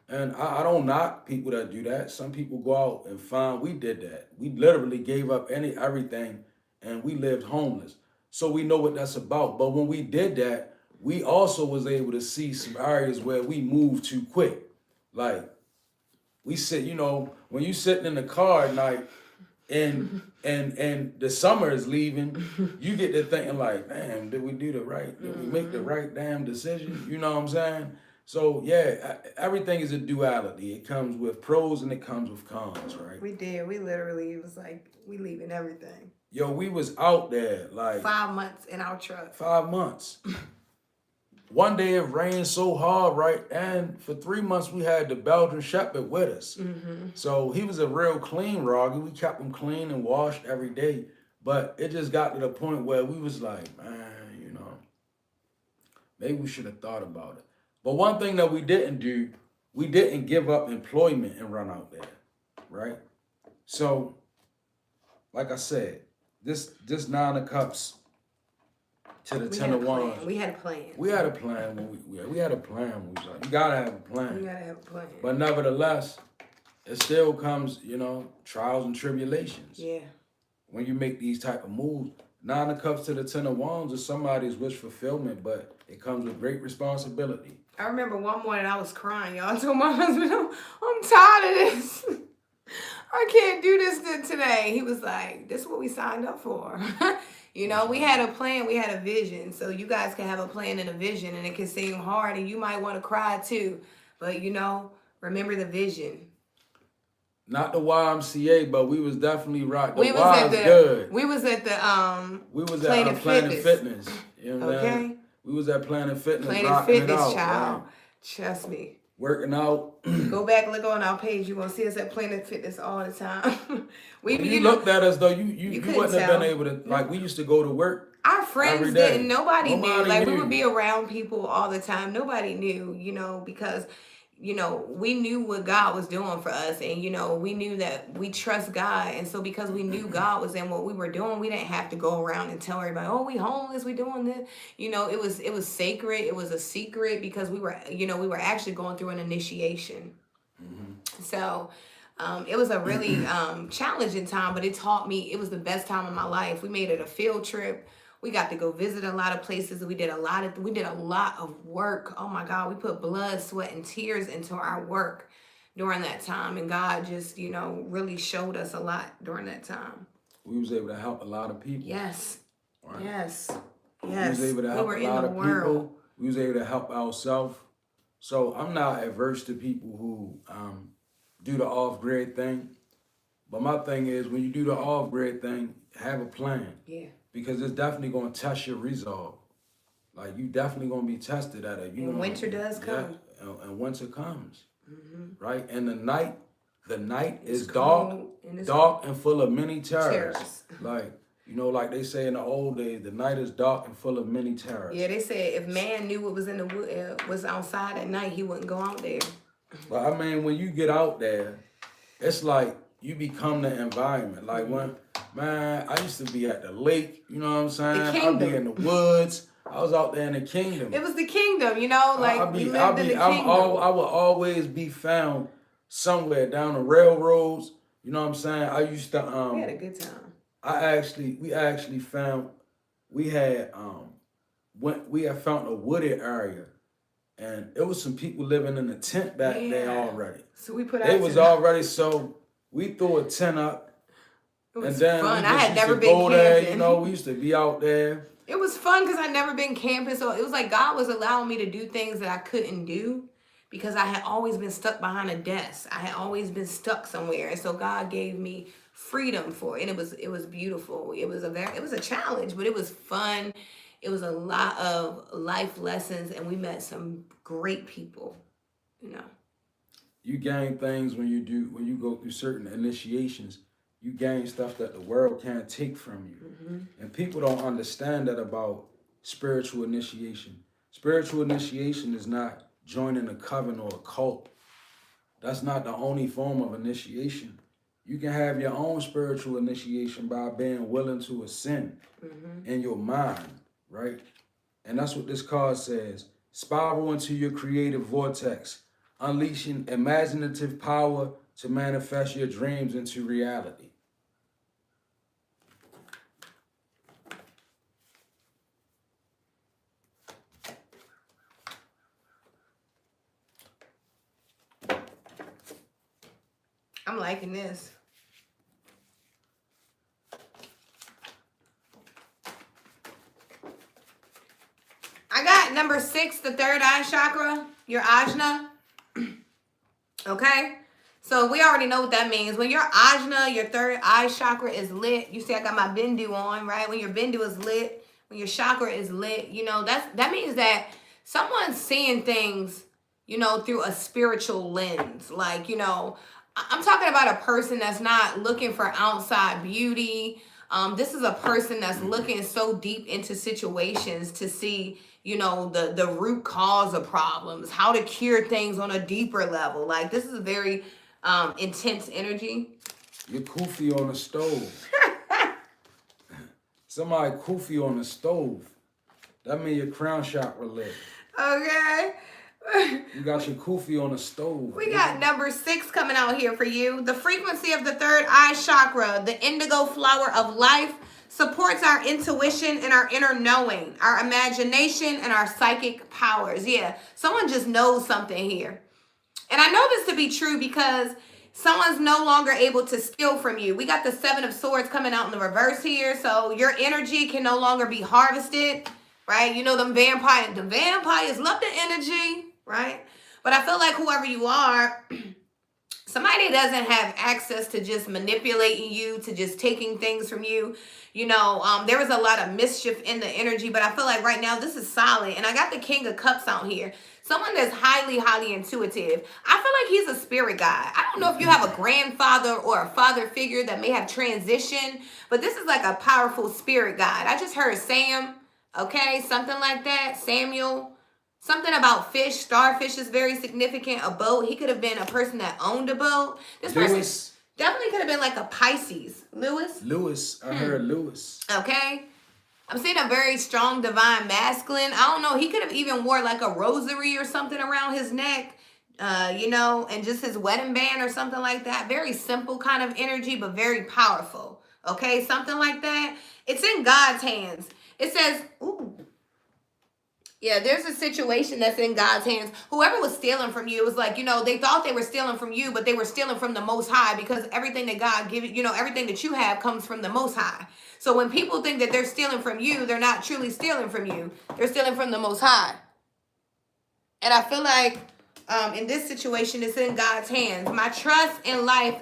And I don't knock people that do that. Some people go out and find, we did that. We literally gave up everything, and we lived homeless. So we know what that's about. But when we did that, we also was able to see some areas where we moved too quick. Like, we sit, when you sitting in the car at night and the summer is leaving, you get to thinking like, damn, did we make the right damn decision? You know what I'm saying? So yeah, everything is a duality. It comes with pros and it comes with cons, right? We did. We literally, it was like, we leaving everything. Yo, we was out there like 5 months in our truck. 5 months. One day it rained so hard, right? And for 3 months we had the Belgian Shepherd with us. Mm-hmm. So he was a real clean Roggy. We kept him clean and washed every day. But it just got to the point where we was like, man, maybe we should have thought about it. But one thing that we didn't do, we didn't give up employment and run out there, right? So, like I said, this 9 of Cups to the 10 of Wands. We had a plan. We had a plan when we had a plan when we was like, you gotta have a plan. You gotta have a plan. But nevertheless, it still comes, trials and tribulations. Yeah. When you make these type of moves, 9 of Cups to the 10 of Wands is somebody's wish fulfillment, but it comes with great responsibility. I remember one morning I was crying, y'all. I told my husband, I'm tired of this. I can't do this today. He was like, this is what we signed up for. We had a plan, we had a vision. So you guys can have a plan and a vision, and it can seem hard, and you might want to cry too. But, remember the vision. Not the YMCA, but we was definitely right. We was at Planet Fitness. You know what I mean? We was at Planet Fitness. Planet Fitness, child. Right? Trust me. Working out. Go back, look on our page. You're gonna see us at Planet Fitness all the time. You looked at us though. You wouldn't have been able to. Like, we used to go to work. Our friends didn't. Nobody knew. Like, knew. We would be around people all the time. Nobody knew. Because we knew what God was doing for us, and we knew that we trust God, and so because we knew God was in what we were doing, we didn't have to go around and tell everybody, oh, we homeless, we doing this. It was sacred. It was a secret because we were actually going through an initiation. Mm-hmm. So it was a really challenging time, but it taught me. It was the best time of my life. We made it a field trip. We got to go visit a lot of places. We did a lot of work. Oh my God, we put blood, sweat, and tears into our work during that time. And God just, really showed us a lot during that time. We was able to help a lot of people. Yes. Right? Yes. We was able to help a lot of people. We was able to help ourselves. So I'm not adverse to people who do the off-grid thing. But my thing is, when you do the off-grid thing, have a plan. Yeah. Because it's definitely going to test your resolve. Like, you definitely going to be tested at it. And winter does come. And winter comes. Mm-hmm. Right? And the night is dark and full of many terrors. Like, like they say in the old days, the night is dark and full of many terrors. Yeah, they said if man knew what was in the wood, was outside at night, he wouldn't go out there. But I mean, when you get out there, it's like you become the environment. Like, man, I used to be at the lake, you know what I'm saying? I'd be in the woods. I was out there in the kingdom. It was the kingdom, like we lived in the kingdom. I would always be found somewhere down the railroads, You know what I'm saying? I used to We had a good time. we actually found we had we had found a wooded area, and it was some people living in a tent back there already. So we put They was already, so we threw a tent up. It was And then fun. we I just had used never to been go camping. there, you know, we used to be out there. It was fun because I'd never been camping. So it was like God was allowing me to do things that I couldn't do because I had always been stuck behind a desk. I had always been stuck somewhere. And so God gave me freedom for it. And it was beautiful. It was a challenge, but it was fun. It was a lot of life lessons, and we met some great people, you know. You gain things when you go through certain initiations. You gain stuff that the world can't take from you. And people don't understand that about spiritual initiation. Spiritual initiation is not joining a coven or a cult. That's not the only form of initiation. You can have your own spiritual initiation by being willing to ascend in your mind, right? And that's what this card says. Spiral into your creative vortex, unleashing imaginative power to manifest your dreams into reality. I'm liking this. I got number 6, the third eye chakra, your ajna. Okay? So we already know what that means. When your ajna, your third eye chakra is lit, you see I got my bindu on, right? When your bindu is lit, when your chakra is lit, you know, that means that someone's seeing things, you know, through a spiritual lens. Like, you know, I'm talking about a person that's not looking for outside beauty. This is a person that's looking so deep into situations to see, you know, the root cause of problems, how to cure things on a deeper level. Like, this is a very intense energy. You're kufi on the stove. Somebody kufi on the stove. That means your crown chakra lit. Okay. You got your kufi on the stove. We got number 6 coming out here for you. The frequency of the third eye chakra, the indigo flower of life, supports our intuition and our inner knowing, our imagination and our psychic powers. Yeah, someone just knows something here. And I know this to be true because someone's no longer able to steal from you. We got the 7 of Swords coming out in the reverse here. So your energy can no longer be harvested, right? You know, the vampires love the energy, right? But I feel like whoever you are, somebody doesn't have access to just manipulating you, to just taking things from you. You know, there was a lot of mischief in the energy, but I feel like right now this is solid. And I got the King of Cups out here. Someone that's highly, highly intuitive. I feel like he's a spirit guide. I don't know if you have a grandfather or a father figure that may have transitioned, but this is like a powerful spirit guide. I just heard Sam, okay, something like that. Samuel. Something about fish. Starfish is very significant. A boat. He could have been a person that owned a boat. This person definitely could have been like a Pisces. Lewis. I heard Lewis. Okay. I'm seeing a very strong divine masculine. I don't know. He could have even wore like a rosary or something around his neck. You know, and just his wedding band or something like that. Very simple kind of energy, but very powerful. Okay. Something like that. It's in God's hands. It says, ooh. Yeah, there's a situation that's in God's hands. Whoever was stealing from you was like, you know, they thought they were stealing from you, but they were stealing from the Most High because everything that God gives, you know, everything that you have comes from the Most High. So when people think that they're stealing from you, they're not truly stealing from you. They're stealing from the Most High. And I feel like in this situation, it's in God's hands. My trust in life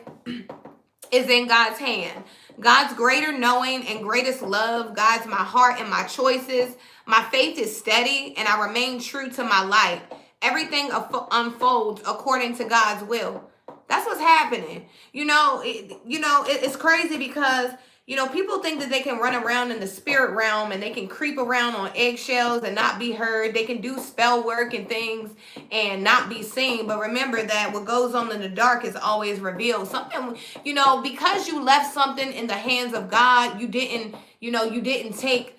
is in God's hand. God's greater knowing and greatest love guides my heart and my choices. My faith is steady and I remain true to my light. Everything unfolds according to God's will. That's what's happening. It's crazy because, you know, people think that they can run around in the spirit realm and they can creep around on eggshells and not be heard. They can do spell work and things and not be seen. But remember that what goes on in the dark is always revealed. Something, you know, because you left something in the hands of God, you didn't take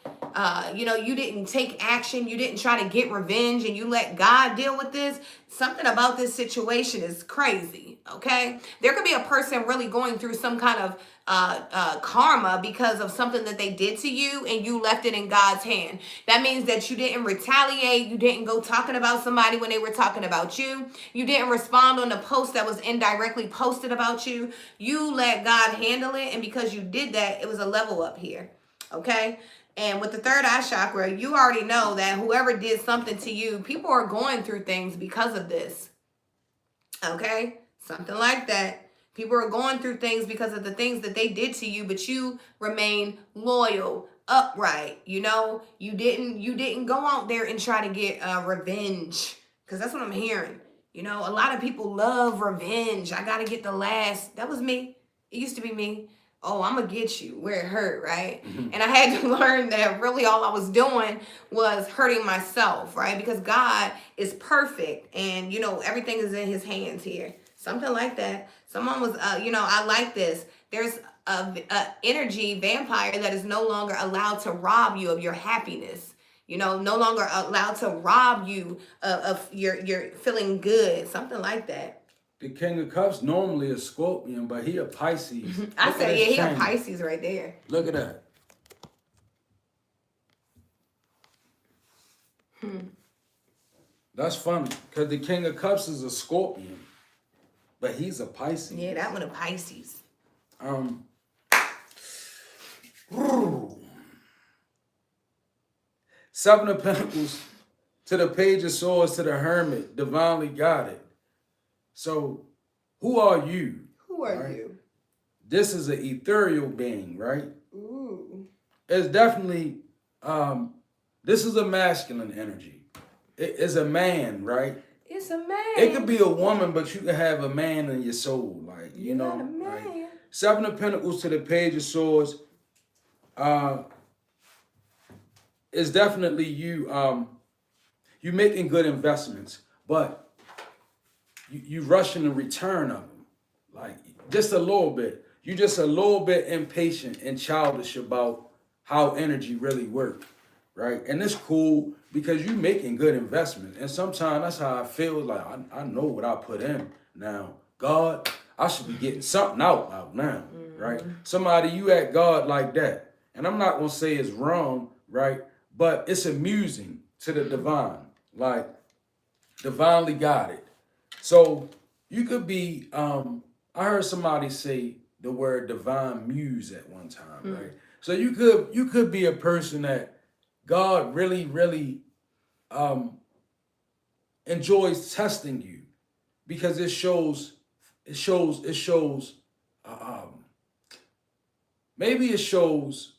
you didn't take action, you didn't try to get revenge, and you let God deal with this, something about this situation is crazy, okay? There could be a person really going through some kind of karma because of something that they did to you, and you left it in God's hand. That means that you didn't retaliate, you didn't go talking about somebody when they were talking about you, you didn't respond on the post that was indirectly posted about you. You let God handle it, and because you did that, it was a level up here, okay? And with the third eye chakra, you already know that whoever did something to you, people are going through things because of this. Okay? Something like that. People are going through things because of the things that they did to you, but you remain loyal, upright. You didn't go out there and try to get revenge, because that's what I'm hearing. A lot of people love revenge. I gotta get the last. That was me. It used to be me. Oh, I'm gonna get you where it hurt, right? And I had to learn that really all I was doing was hurting myself, right? Because God is perfect, and everything is in his hands here. Something like that. Someone was I like this. There's a energy vampire that is no longer allowed to rob you of your happiness. No longer allowed to rob you of your feeling good. Something like that. The King of Cups normally a Scorpion, but he a Pisces. I said, yeah, he a Pisces right there. Look at that. That's funny, because the King of Cups is a Scorpion, but he's a Pisces. Yeah, that one a Pisces. Seven of Pentacles to the Page of Swords to the Hermit, divinely guided. So, who are you? Who are you? This is an ethereal being, right? Ooh. It's definitely, this is a masculine energy. It's a man, right? It's a man. It could be a woman, but you can have a man in your soul, like, You're not a man. Right? Seven of Pentacles to the Page of Swords, is definitely you, you making good investments, but you rushing the return of them, like just a little bit. You just a little bit impatient and childish about how energy really works, right? And it's cool because you making good investments. And sometimes that's how I feel. Like I know what I put in now. God, I should be getting something out now, right? Somebody, you at God like that, and I'm not gonna say it's wrong, right? But it's amusing to the divine, like divinely guided. So you could be, I heard somebody say the word divine muse at one time, right? So you could be a person that God really, really enjoys testing you, because it shows maybe it shows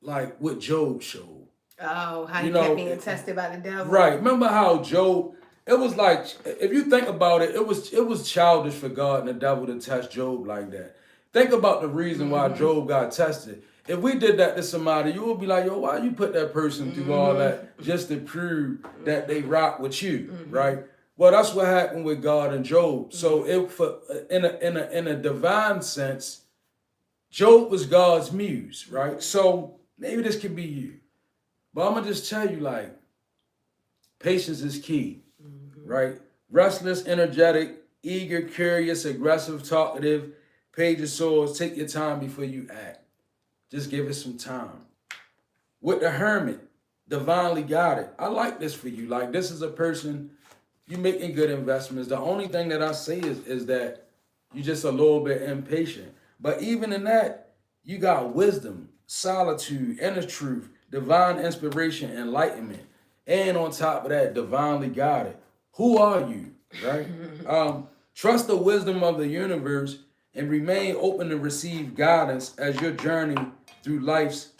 like what Job showed. Oh, how he kept being tested by the devil. Right. Remember how Job, it was like, if you think about it, it was childish for God and the devil to test Job like that. Think about the reason why Job got tested. If we did that to somebody, you would be like, yo, why you put that person through all that just to prove that they rock with you, right? Well, that's what happened with God and Job. So in a divine sense, Job was God's muse, right? So maybe this could be you. But I'm going to just tell you, like, patience is key, right? Restless, energetic, eager, curious, aggressive, talkative, Page of Swords. Take your time before you act. Just give it some time. With the Hermit, divinely guided. I like this for you. Like, this is a person, you making good investments. The only thing that I say is that you're just a little bit impatient. But even in that, you got wisdom, solitude, inner truth, divine inspiration, enlightenment, and on top of that, divinely guided. Who are you, right? Trust the wisdom of the universe and remain open to receive guidance as your journey through life's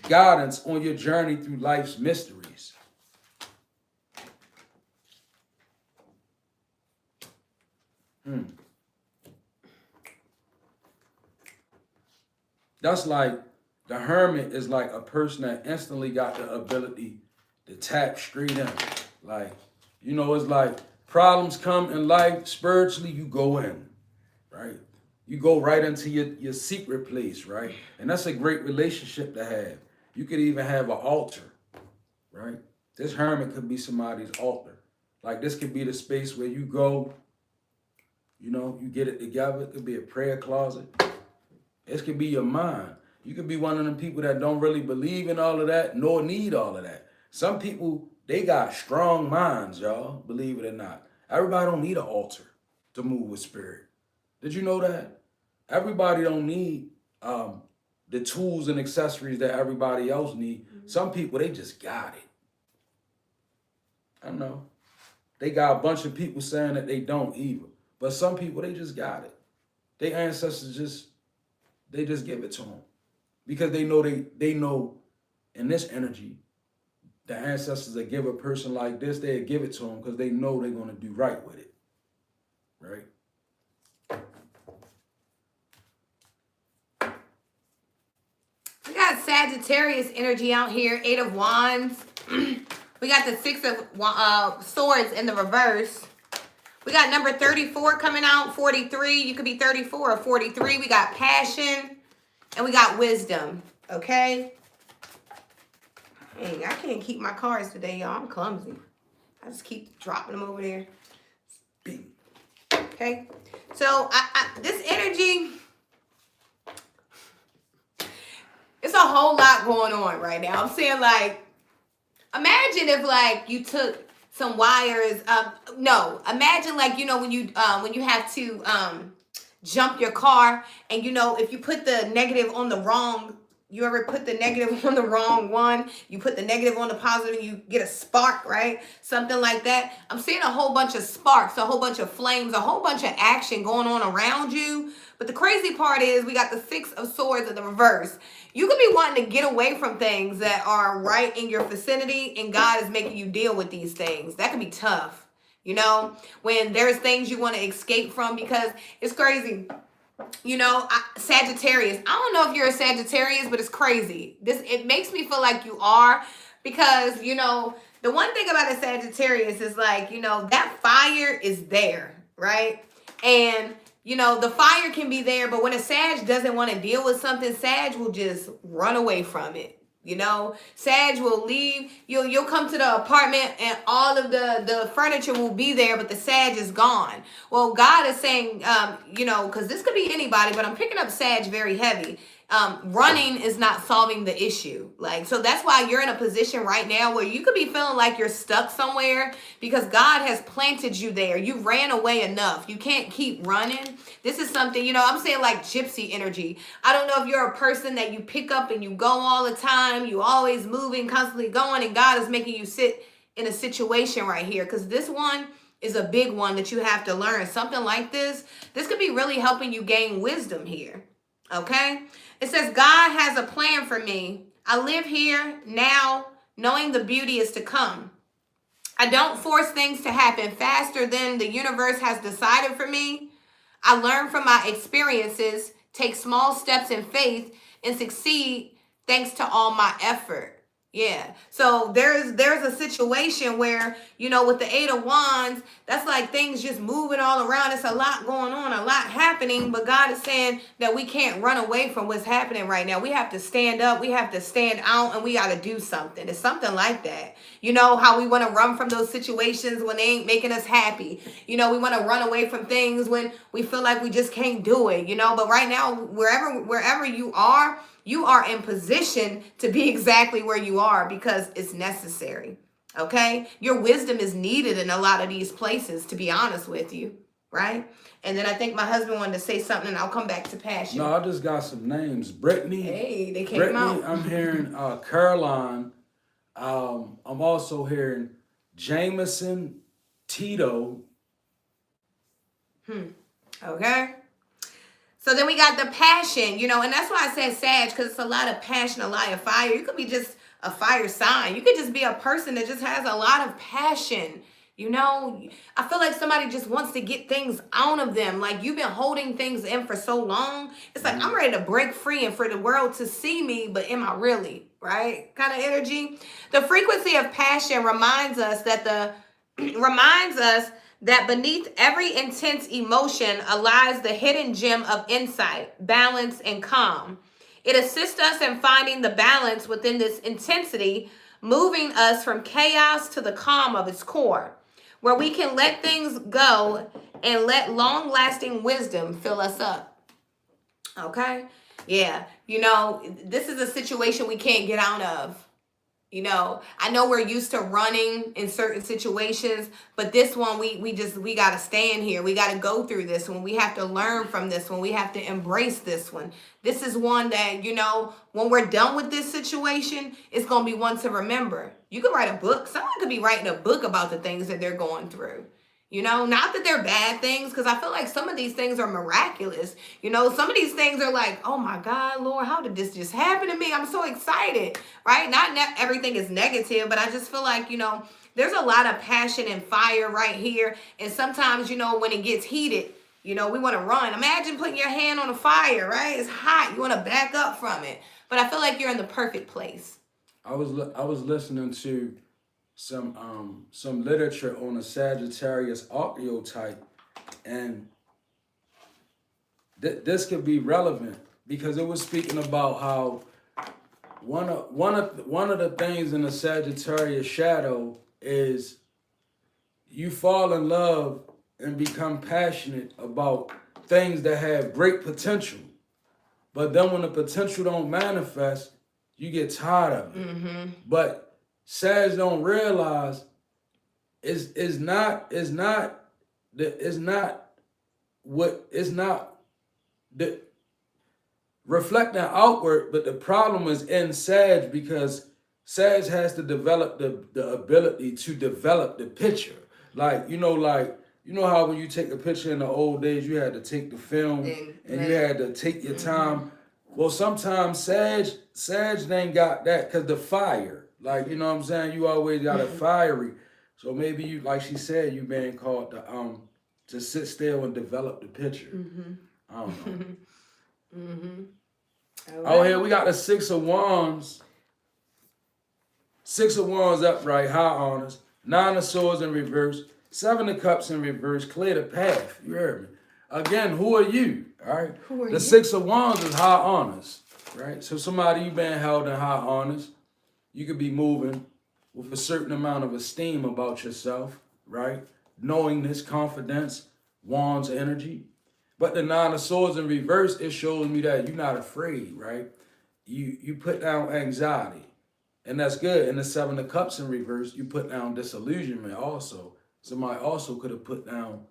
guidance on your journey through life's mysteries. That's like, the Hermit is like a person that instantly got the ability to tap straight in. Like, it's like problems come in life, spiritually, you go in, right? You go right into your secret place, right? And that's a great relationship to have. You could even have an altar, right? This hermit could be somebody's altar. Like this could be the space where you go, you get it together. It could be a prayer closet. This could be your mind. You could be one of them people that don't really believe in all of that, nor need all of that. Some people, they got strong minds, y'all, believe it or not. Everybody don't need an altar to move with spirit. Did you know that? Everybody don't need the tools and accessories that everybody else need. Some people, they just got it. I know. They got a bunch of people saying that they don't either. But some people, they just got it. Their ancestors they just give it to them. Because they know in this energy, the ancestors that give a person like this, they give it to them because they know they're going to do right with it. Right? We got Sagittarius energy out here, 8 of Wands. We got the 6 of Swords in the reverse. We got number 34 coming out, 43. You could be 34 or 43. We got passion and we got wisdom, okay? Dang, I can't keep my cards today, y'all. I'm clumsy. I just keep dropping them over there. Okay? So, this energy, it's a whole lot going on right now. I'm saying, like, imagine if, like, you took some wires. No, imagine, like, when you have to jump your car, and if you put the negative on the wrong. You ever put the negative on the wrong one? You put the negative on the positive, and you get a spark, right? Something like that. I'm seeing a whole bunch of sparks, a whole bunch of flames, a whole bunch of action going on around you. But the crazy part is we got the 6 of Swords in the reverse. You could be wanting to get away from things that are right in your vicinity, and God is making you deal with these things. That could be tough, when there's things you want to escape from, because it's crazy. Sagittarius. I don't know if you're a Sagittarius, but it's crazy. It makes me feel like you are, because, the one thing about a Sagittarius is, like, that fire is there, right? And, the fire can be there, but when a Sag doesn't want to deal with something, Sag will just run away from it. Sag will leave. You'll come to the apartment and all of the furniture will be there, but the Sag is gone. Well, God is saying, because this could be anybody, but I'm picking up Sag very heavy. Running is not solving the issue. So that's why you're in a position right now where you could be feeling like you're stuck somewhere, because God has planted you there. You ran away enough. You can't keep running. This is something, I'm saying, like gypsy energy. I don't know if you're a person that you pick up and you go all the time. You always moving, constantly going, and God is making you sit in a situation right here, because this one is a big one that you have to learn. Something like this could be really helping you gain wisdom here. Okay? It says, God has a plan for me. I live here now, knowing the beauty is to come. I don't force things to happen faster than the universe has decided for me. I learn from my experiences, take small steps in faith, and succeed thanks to all my effort. Yeah. So there's a situation where, with the 8 of Wands, that's like things just moving all around. It's a lot going on, a lot happening, but God is saying that we can't run away from what's happening right now. We have to stand up, we have to stand out, and we got to do something. It's something like that. How we want to run from those situations when they ain't making us happy. We want to run away from things when we feel like we just can't do it, but right now, wherever you are in position to be exactly where you are, because it's necessary. Okay? Your wisdom is needed in a lot of these places, to be honest with you. Right? And then I think my husband wanted to say something, and I'll come back to passion. No, I just got some names. Brittany. Hey, they came out. I'm hearing Caroline. I'm also hearing Jameson, Tito. Okay. So then we got the passion, and that's why I said Sag, because it's a lot of passion, a lot of fire. You could be just a fire sign. You could just be a person that just has a lot of passion. I feel like somebody just wants to get things out of them. Like, you've been holding things in for so long. It's like, I'm ready to break free and for the world to see me, but am I really? Right? Kind of energy. The frequency of passion reminds us that beneath every intense emotion lies the hidden gem of insight, balance, and calm. It assists us in finding the balance within this intensity, moving us from chaos to the calm of its core, where we can let things go and let long lasting wisdom fill us up. Okay? Yeah. This is a situation we can't get out of. I know we're used to running in certain situations, but this one we got to stand here. We got to go through this one. We have to learn from this one. We have to embrace this one. This is one that, when we're done with this situation, it's going to be one to remember. You could write a book. Someone could be writing a book about the things that they're going through. Not that they're bad things, because I feel like some of these things are miraculous. Some of these things are like, oh my God, Lord, how did this just happen to me? I'm so excited, right? Not everything is negative, but I just feel like, there's a lot of passion and fire right here. And sometimes, when it gets heated, we want to run. Imagine putting your hand on a fire, right? It's hot. You want to back up from it. But I feel like you're in the perfect place. I was listening to some literature on the Sagittarius archetype, and this could be relevant because it was speaking about how one of the things in the Sagittarius shadow is you fall in love and become passionate about things that have great potential, but then when the potential don't manifest, you get tired of it. Mm-hmm. But Sag don't realize it's not the reflecting outward, but the problem is in Sag because Sag has to develop the ability to develop the picture. Like how when you take a picture in the old days, you had to take the film and you had to take your time. Well, sometimes Sag ain't got that because the fire. Like, you know what I'm saying? You always got a fiery. So maybe you, like she said, you being called to sit still and develop the picture. Mm-hmm. I don't know. Mm-hmm. Oh, here we got the Six of Wands. Six of Wands upright, high honors. Nine of Swords in reverse. Seven of Cups in reverse. Clear the path. You heard me. Again, who are you? All right. Who are the you? Six of Wands is high honors. Right? So somebody you been held in high honors. You could be moving with a certain amount of esteem about yourself, right? Knowingness, confidence, Wands energy. But the Nine of Swords in reverse, it shows me that you're not afraid, right? You put down anxiety, and that's good. And the Seven of Cups in reverse, you put down disillusionment also. Somebody also could have put down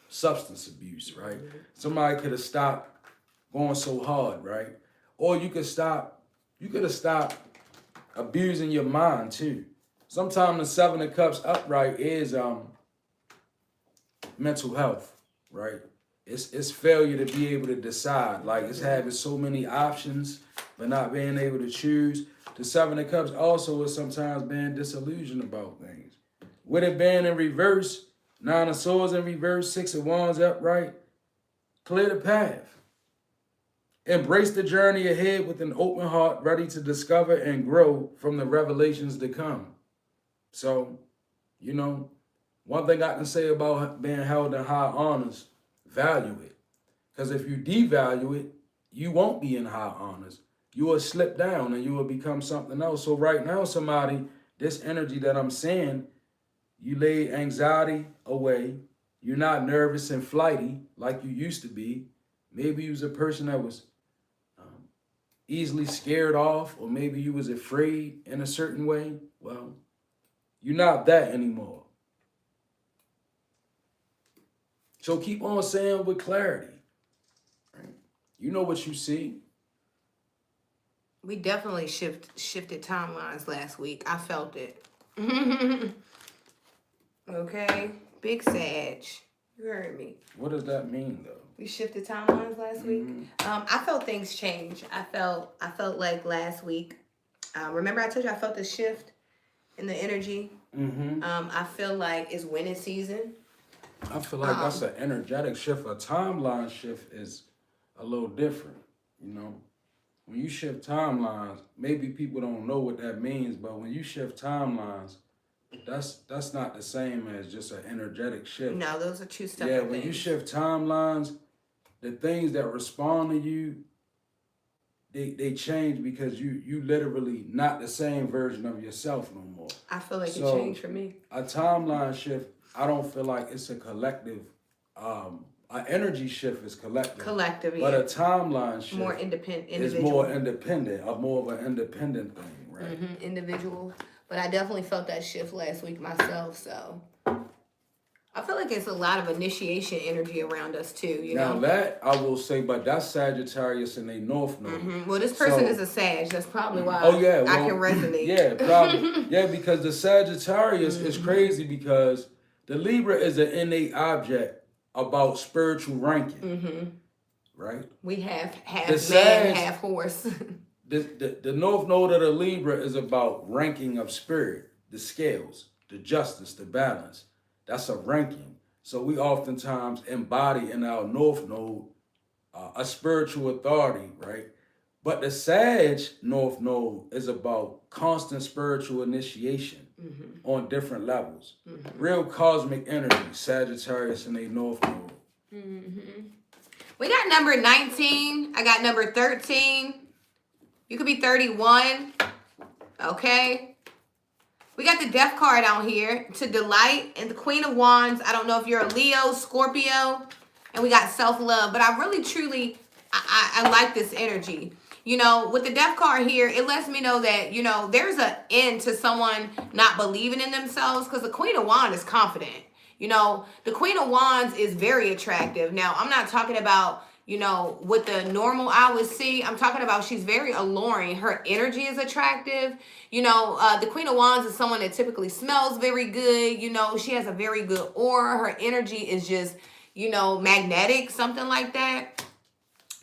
substance abuse, right? Somebody could have stopped going so hard, right? Or you could have stopped abusing your mind too. Sometimes the Seven of Cups upright is mental health, right? It's failure to be able to decide. Like it's having so many options, but not being able to choose. The Seven of Cups also is sometimes being disillusioned about things. With it being in reverse, Nine of Swords in reverse, Six of Wands upright, clear the path. Embrace the journey ahead with an open heart, ready to discover and grow from the revelations to come. So, one thing I can say about being held in high honors, value it. Because if you devalue it, you won't be in high honors. You will slip down and you will become something else. So right now, somebody, this energy that I'm seeing, you lay anxiety away. You're not nervous and flighty like you used to be. Maybe you was a person that was easily scared off, or maybe you was afraid in a certain way. Well, you're not that anymore. So keep on saying with clarity. Right? You know what you see. We definitely shifted timelines last week. I felt it. Okay, big Sag. You heard me. What does that mean, though? We shifted timelines last week. I felt things change. I felt like last week. Remember I told you I felt the shift in the energy. I feel like it's winning season. I feel like that's an energetic shift. A timeline shift is a little different. When you shift timelines, maybe people don't know what that means, but when you shift timelines, that's not the same as just an energetic shift. No, those are two separate Yeah, things. when you shift timelines, the things that respond to you, they change because you literally not the same version of yourself no more. I feel like it So changed for me. a timeline shift, I don't feel like it's a collective. An energy shift is collective. Collective, But a yeah. timeline shift More independent, is individual. more independent, more of an independent thing, right? Individual. But I definitely felt that shift last week myself, so I feel like it's a lot of initiation energy around us too, you Now know? that I will say, but that's Sagittarius in a North Node. Well, this person So- is a Sag. That's probably why Oh yeah, I well, can resonate. Yeah, probably. Yeah, because the Sagittarius is crazy because the Libra is an innate object about spiritual ranking, right? We have half The man, Sag- half horse. The North Node of the Libra is about ranking of spirit, the scales, the justice, the balance. That's a ranking. So we oftentimes embody in our North Node a spiritual authority, right? But the Sag North Node is about constant spiritual initiation on different levels. Real cosmic energy, Sagittarius in a North Node. We got number 19. I got number 13. You could be 31. Okay. We got the Death card out here to delight and the Queen of Wands. I don't know if you're a Leo, Scorpio, and we got self-love, but I really truly I like this energy. You know, with the Death card here, it lets me know that, you know, there's an end to someone not believing in themselves because the Queen of Wands is confident. You know, the Queen of Wands is very attractive. Now, I'm not talking about, you know, what the normal eye would see. I'm talking about she's very alluring. Her energy is attractive. You know, the Queen of Wands is someone that typically smells very good. You know, she has a very good aura. Her energy is just, you know, magnetic, something like that.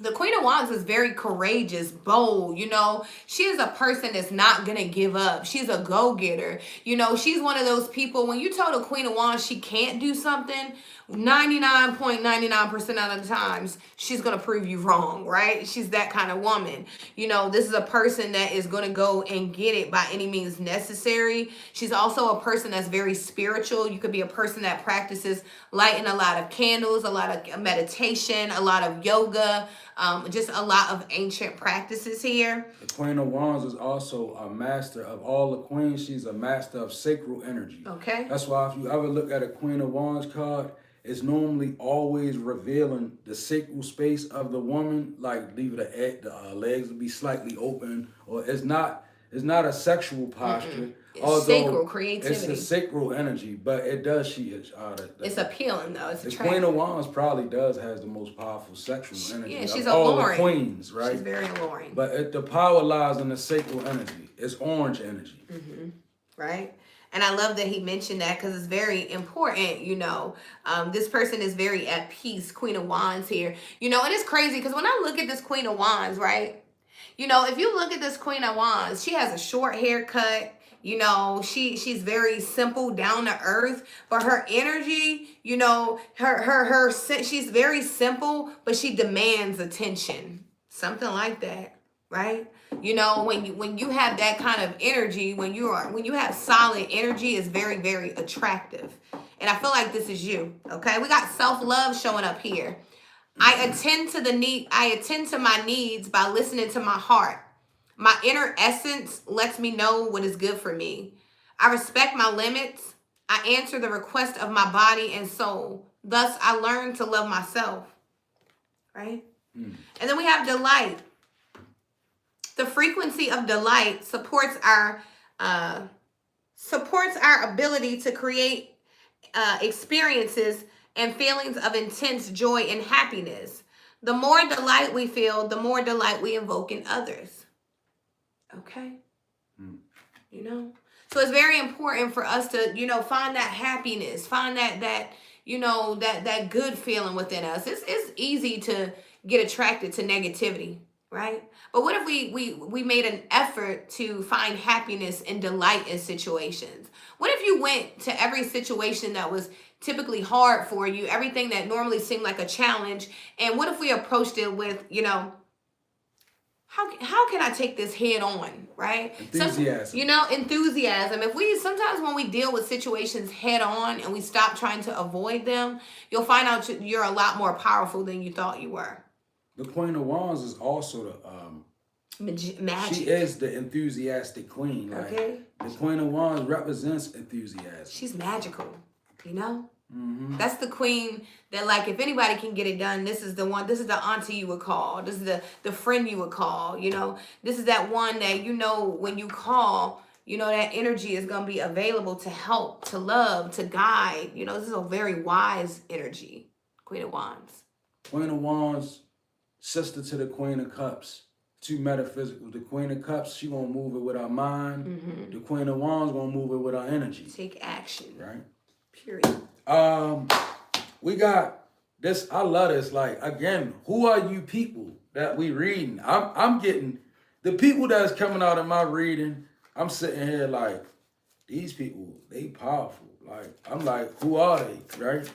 The Queen of Wands is very courageous, bold, you know. She is a person that's not going to give up. She's a go-getter. You know, she's one of those people, when you tell the Queen of Wands she can't do something, 99.99% of the times, she's going to prove you wrong, right? She's that kind of woman. You know, this is a person that is going to go and get it by any means necessary. She's also a person that's very spiritual. You could be a person that practices lighting a lot of candles, a lot of meditation, a lot of yoga, just a lot of ancient practices here. The Queen of Wands is also a master of all the queens. She's a master of sacral energy. Okay. That's why if you ever look at a Queen of Wands card, it's normally always revealing the sacral space of the woman, like leave the legs to be slightly open, or it's not a sexual posture. It's sacral creativity. It's a sacral energy, but it does It's appealing though. It's the attractive. Queen of Wands probably has the most powerful sexual energy. Yeah, she's of all the alluring. queens, right? She's very alluring. But the power lies in the sacral energy. It's orange energy. Right? And I love that he mentioned that because it's very important, you know. This person is very at peace, Queen of Wands here. You know, and it's crazy because when I look at this Queen of Wands, right? You know, if you look at this Queen of Wands, she has a short haircut. You know, she's very simple, down to earth, but her energy, you know, she's very simple, but she demands attention. Something like that, right? You know, when you have that kind of energy, when you have solid energy, it's very, very attractive. And I feel like this is you, okay? We got self-love showing up here. I attend to my needs by listening to my heart. My inner essence lets me know what is good for me. I respect my limits. I answer the request of my body and soul. Thus, I learn to love myself, right? And then we have delight. The frequency of delight supports our ability to create experiences and feelings of intense joy and happiness. The more delight we feel, the more delight we invoke in others. Okay? You know? So it's very important for us to, you know, find that happiness, find that you know, that good feeling within us. It's easy to get attracted to negativity, right? But what if we made an effort to find happiness and delight in situations? What if you went to every situation that was typically hard for you, everything that normally seemed like a challenge, and what if we approached it with, you know, how can I take this head on, right? Enthusiasm. Enthusiasm. If we sometimes when we deal with situations head on and we stop trying to avoid them, you'll find out you're a lot more powerful than you thought you were. The Queen of Wands is also the Magic. She is the enthusiastic queen. Like, okay. The Queen of Wands represents enthusiasm. She's magical, That's the queen that, like, if anybody can get it done, this is the one. This is the auntie you would call. This is the friend you would call. This is that one that when you call, that energy is gonna be available to help, to love, to guide. This is a very wise energy. Queen of Wands. Queen of Wands, sister to the Queen of Cups. Two metaphysical. The Queen of Cups, she gonna move it with our mind. The Queen of Wands gonna move it with our energy. Take action. Right. Period. We got this. I love this. Like, again, who are you people that we reading? I'm getting the people that's coming out of my reading. I'm sitting here like, these people, they powerful. Like, I'm like, who are they? Right?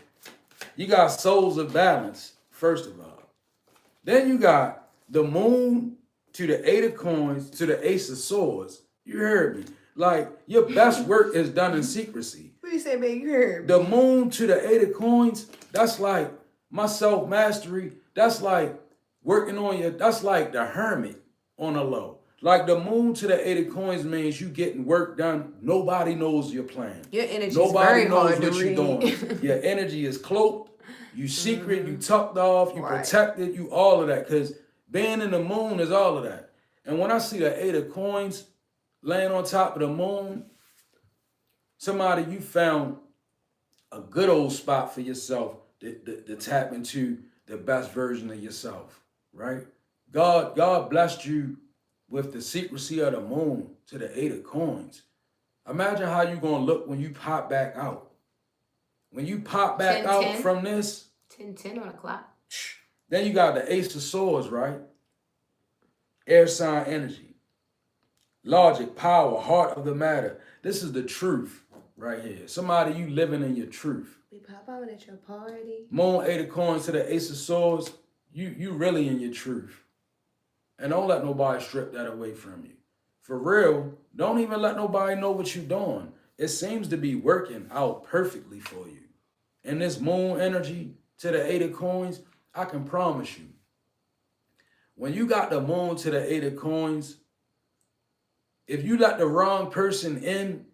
You got souls of balance, first of all. Then you got the moon to the 8 of coins to the ace of swords. You heard me. Like, your best work is done in secrecy. What you say, baby? You heard me. The moon to the 8 of coins, that's like my self-mastery. That's like working on that's like the hermit on the low. Like, the moon to the 8 of coins means you getting work done. Nobody knows your plan. Your energy is very hard to read. Nobody knows what you're doing. Your energy is cloaked. You secret, you tucked off, you protected, you all of that. Because being in the moon is all of that. And when I see the 8 of coins laying on top of the moon, somebody, you found a good old spot for yourself to tap into the best version of yourself, right? God blessed you with the secrecy of the moon to the 8 of coins. Imagine how you're going to look when you pop back out. When you pop back 10, out 10. from this. 10 on the clock. Then you got the ace of swords, right? Air sign energy. Logic, power, heart of the matter. This is the truth right here. Somebody, you living in your truth. We pop out at your party. Moon, 8 of coins to the ace of swords. You really in your truth. And don't let nobody strip that away from you. For real, don't even let nobody know what you're doing. It seems to be working out perfectly for you. And this moon energy to the 8 of coins, I can promise you, when you got the moon to the 8 of coins, if you let the wrong person in,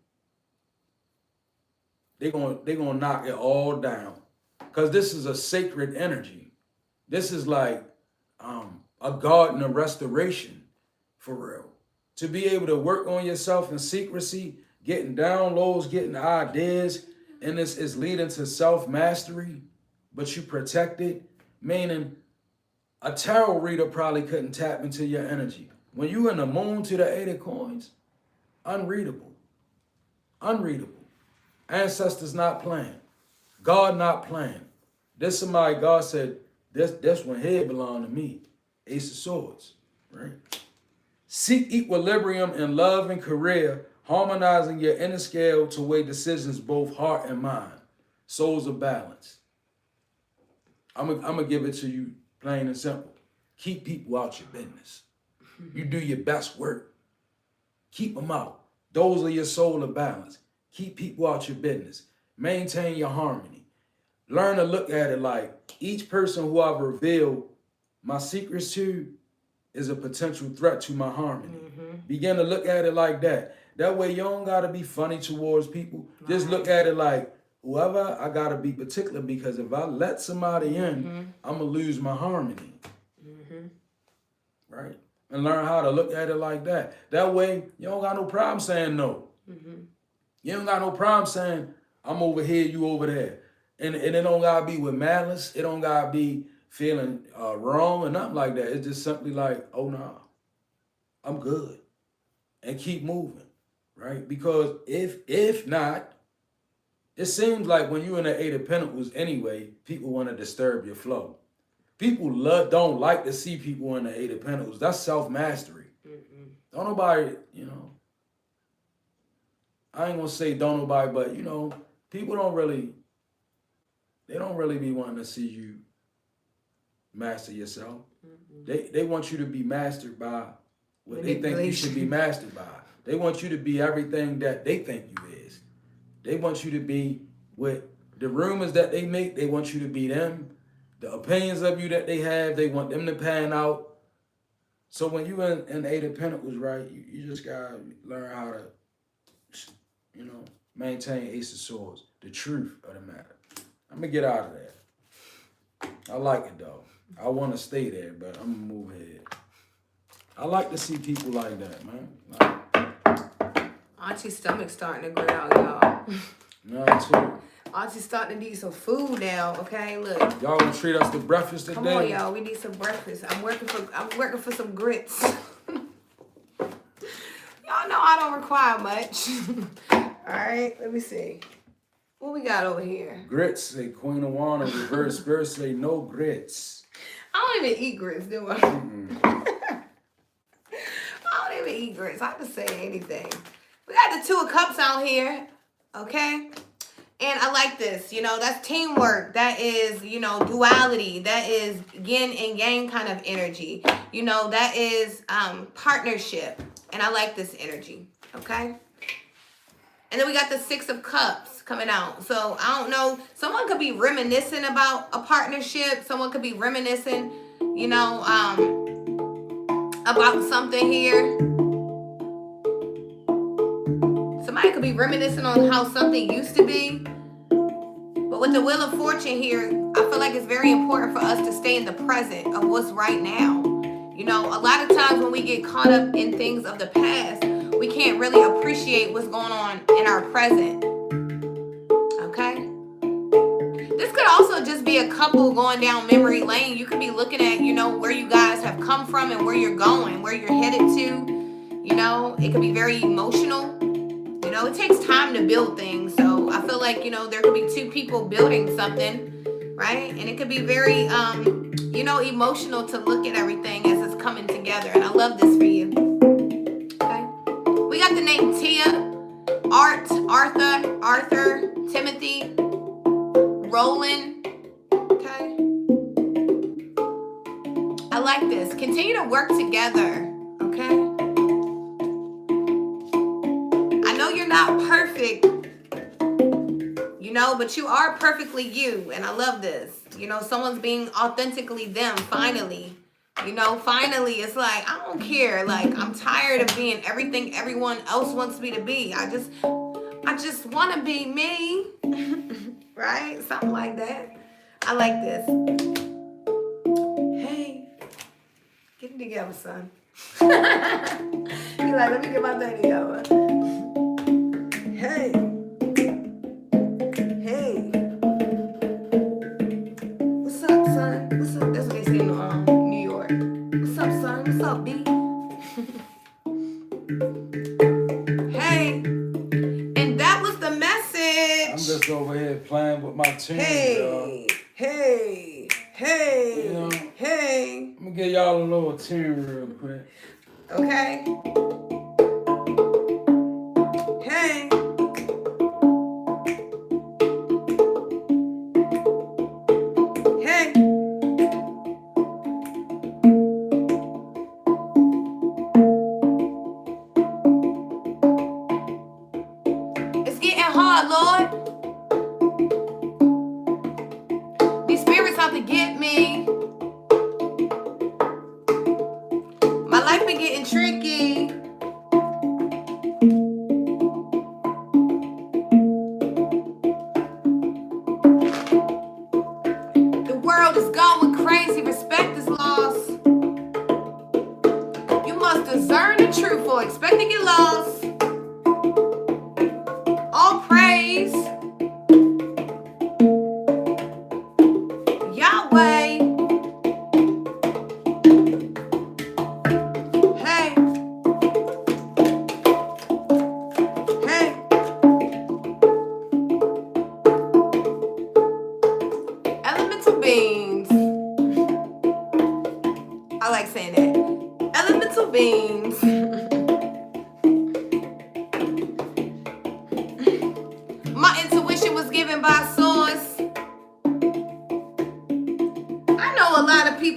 they're gonna knock it all down. Because this is a sacred energy. This is like a garden of restoration, for real. To be able to work on yourself in secrecy, getting downloads, getting ideas, and this is leading to self-mastery, but you protect it, meaning a tarot reader probably couldn't tap into your energy. When you in the moon to the 8 of coins, unreadable. Unreadable. Ancestors not playing. God not playing. This somebody God said, this one here belong to me. Ace of Swords, right? Seek equilibrium in love and career, harmonizing your inner scale to weigh decisions both heart and mind. Souls of balance. I'm gonna give it to you plain and simple. Keep people out your business. You do your best work. Keep them out. Those are your soul of balance. Keep people out your business. Maintain your harmony. Learn to look at it like each person who I've revealed my secrets to is a potential threat to my harmony. Begin to look at it like that. That way you don't gotta be funny towards people. Just look at it like, whoever, I gotta be particular, because if I let somebody in, I'm gonna lose my harmony. Right? And learn how to look at it like that. That way you don't got no problem saying no. You don't got no problem saying, I'm over here, you over there. And it don't gotta be with malice. It don't gotta be feeling wrong or nothing like that. It's just simply like, oh no, I'm good. And keep moving, right? Because if not, it seems like when you're in the 8 of Pentacles anyway, people want to disturb your flow. People don't like to see people in the 8 of Pentacles. That's self-mastery. Don't nobody, I ain't gonna say don't nobody, but people don't really be wanting to see you master yourself. They want you to be mastered by what they think you should be mastered by. They want you to be everything that they think you is. They want you to be what the rumors that they make, they want you to be them. The opinions of you that they have, they want them to pan out. So when you in Eight of Pentacles, right, you just gotta learn how to, maintain Ace of Swords, the truth of the matter. I'm gonna get out of there. I like it though. I want to stay there, but I'm gonna move ahead. I like to see people like that, man. Auntie's stomach's starting to growl, y'all. Mine too. Auntie's starting to need some food now. Okay, look. Y'all gonna treat us to breakfast today? Come on, y'all. We need some breakfast. I'm working for some grits. Y'all know I don't require much. All right, let me see. What we got over here? Grits say Queen of Wands. Reverse spirit say no grits. I don't even eat grits, do I? I don't even eat grits. I can say anything. We got the Two of Cups out here, okay? And I like this. That's teamwork. That is, duality. That is yin and yang kind of energy. That is partnership. And I like this energy, okay? And then we got the Six of Cups coming out. So, I don't know. Someone could be reminiscing about a partnership. Someone could be reminiscing, about something here. Somebody could be reminiscing on how something used to be. But with the Wheel of Fortune here, I feel like it's very important for us to stay in the present of what's right now. A lot of times when we get caught up in things of the past, we can't really appreciate what's going on in our present. Okay? This could also just be a couple going down memory lane. You could be looking at, where you guys have come from and where you're going, where you're headed to. It could be very emotional. It takes time to build things. So I feel like, there could be two people building something, right? And it could be very, emotional to look at everything as it's coming together. And I love this for you. Okay. We got the name Tia, Art, Arthur, Timothy, Roland. Okay. I like this. Continue to work together. Okay. I know you're not perfect, but you are perfectly you. And I love this. Someone's being authentically them, finally. Finally, it's like, I don't care. Like, I'm tired of being everything everyone else wants me to be. I just want to be me. Right? Something like that. I like this. Hey, get it together, son. You're like, let me get my thing together. Hey. What's up, son? What's up? That's what they say in New York. What's up, son? What's up, B? Hey. And that was the message. I'm just over here playing with my team, Hey. I'm gonna give y'all a little tune real quick. Okay. Hey. It's getting hard, Lord. These spirits out to get me. My life been getting tricky. The world is going crazy. Respect is lost. You must discern the truth or expect to get lost. All praise. Yahweh. Hey. Hey. Elemental beings. I like saying that. Elemental beings. My intuition was given by source. I know a lot of people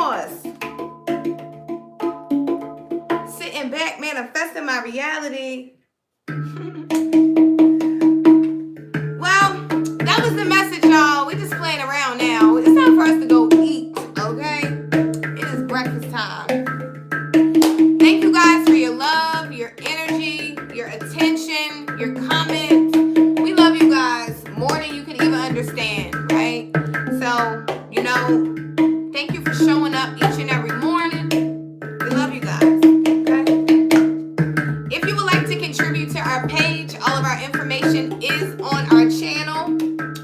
pause. Sitting back, manifesting my reality. Well, that was the message, y'all. We just playing around now. It's time for us to go eat, okay? It is breakfast time. Thank you guys for your love, your energy, your attention, your comments. We love you guys more than you can even understand, right? So, you know, thank you for showing up each and every morning. We love you guys, okay? If you would like to contribute to our page, all of our information is on our channel,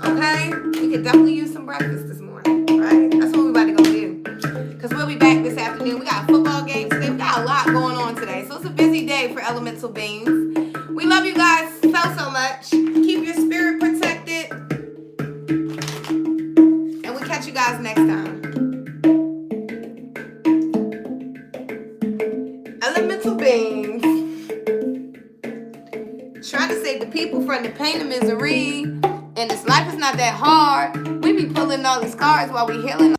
okay? We could definitely use some breakfast this morning, right? That's what we're about to go do. Because we'll be back this afternoon. We got a football game today. We got a lot going on today. So it's a busy day for Elemental Beings. We love you guys so much. Keep your spirit protected. And we'll catch you guys next time. Elemental Beings. Trying to save the people from the pain and misery. And this life is not that hard. We be pulling all these cards while we healing.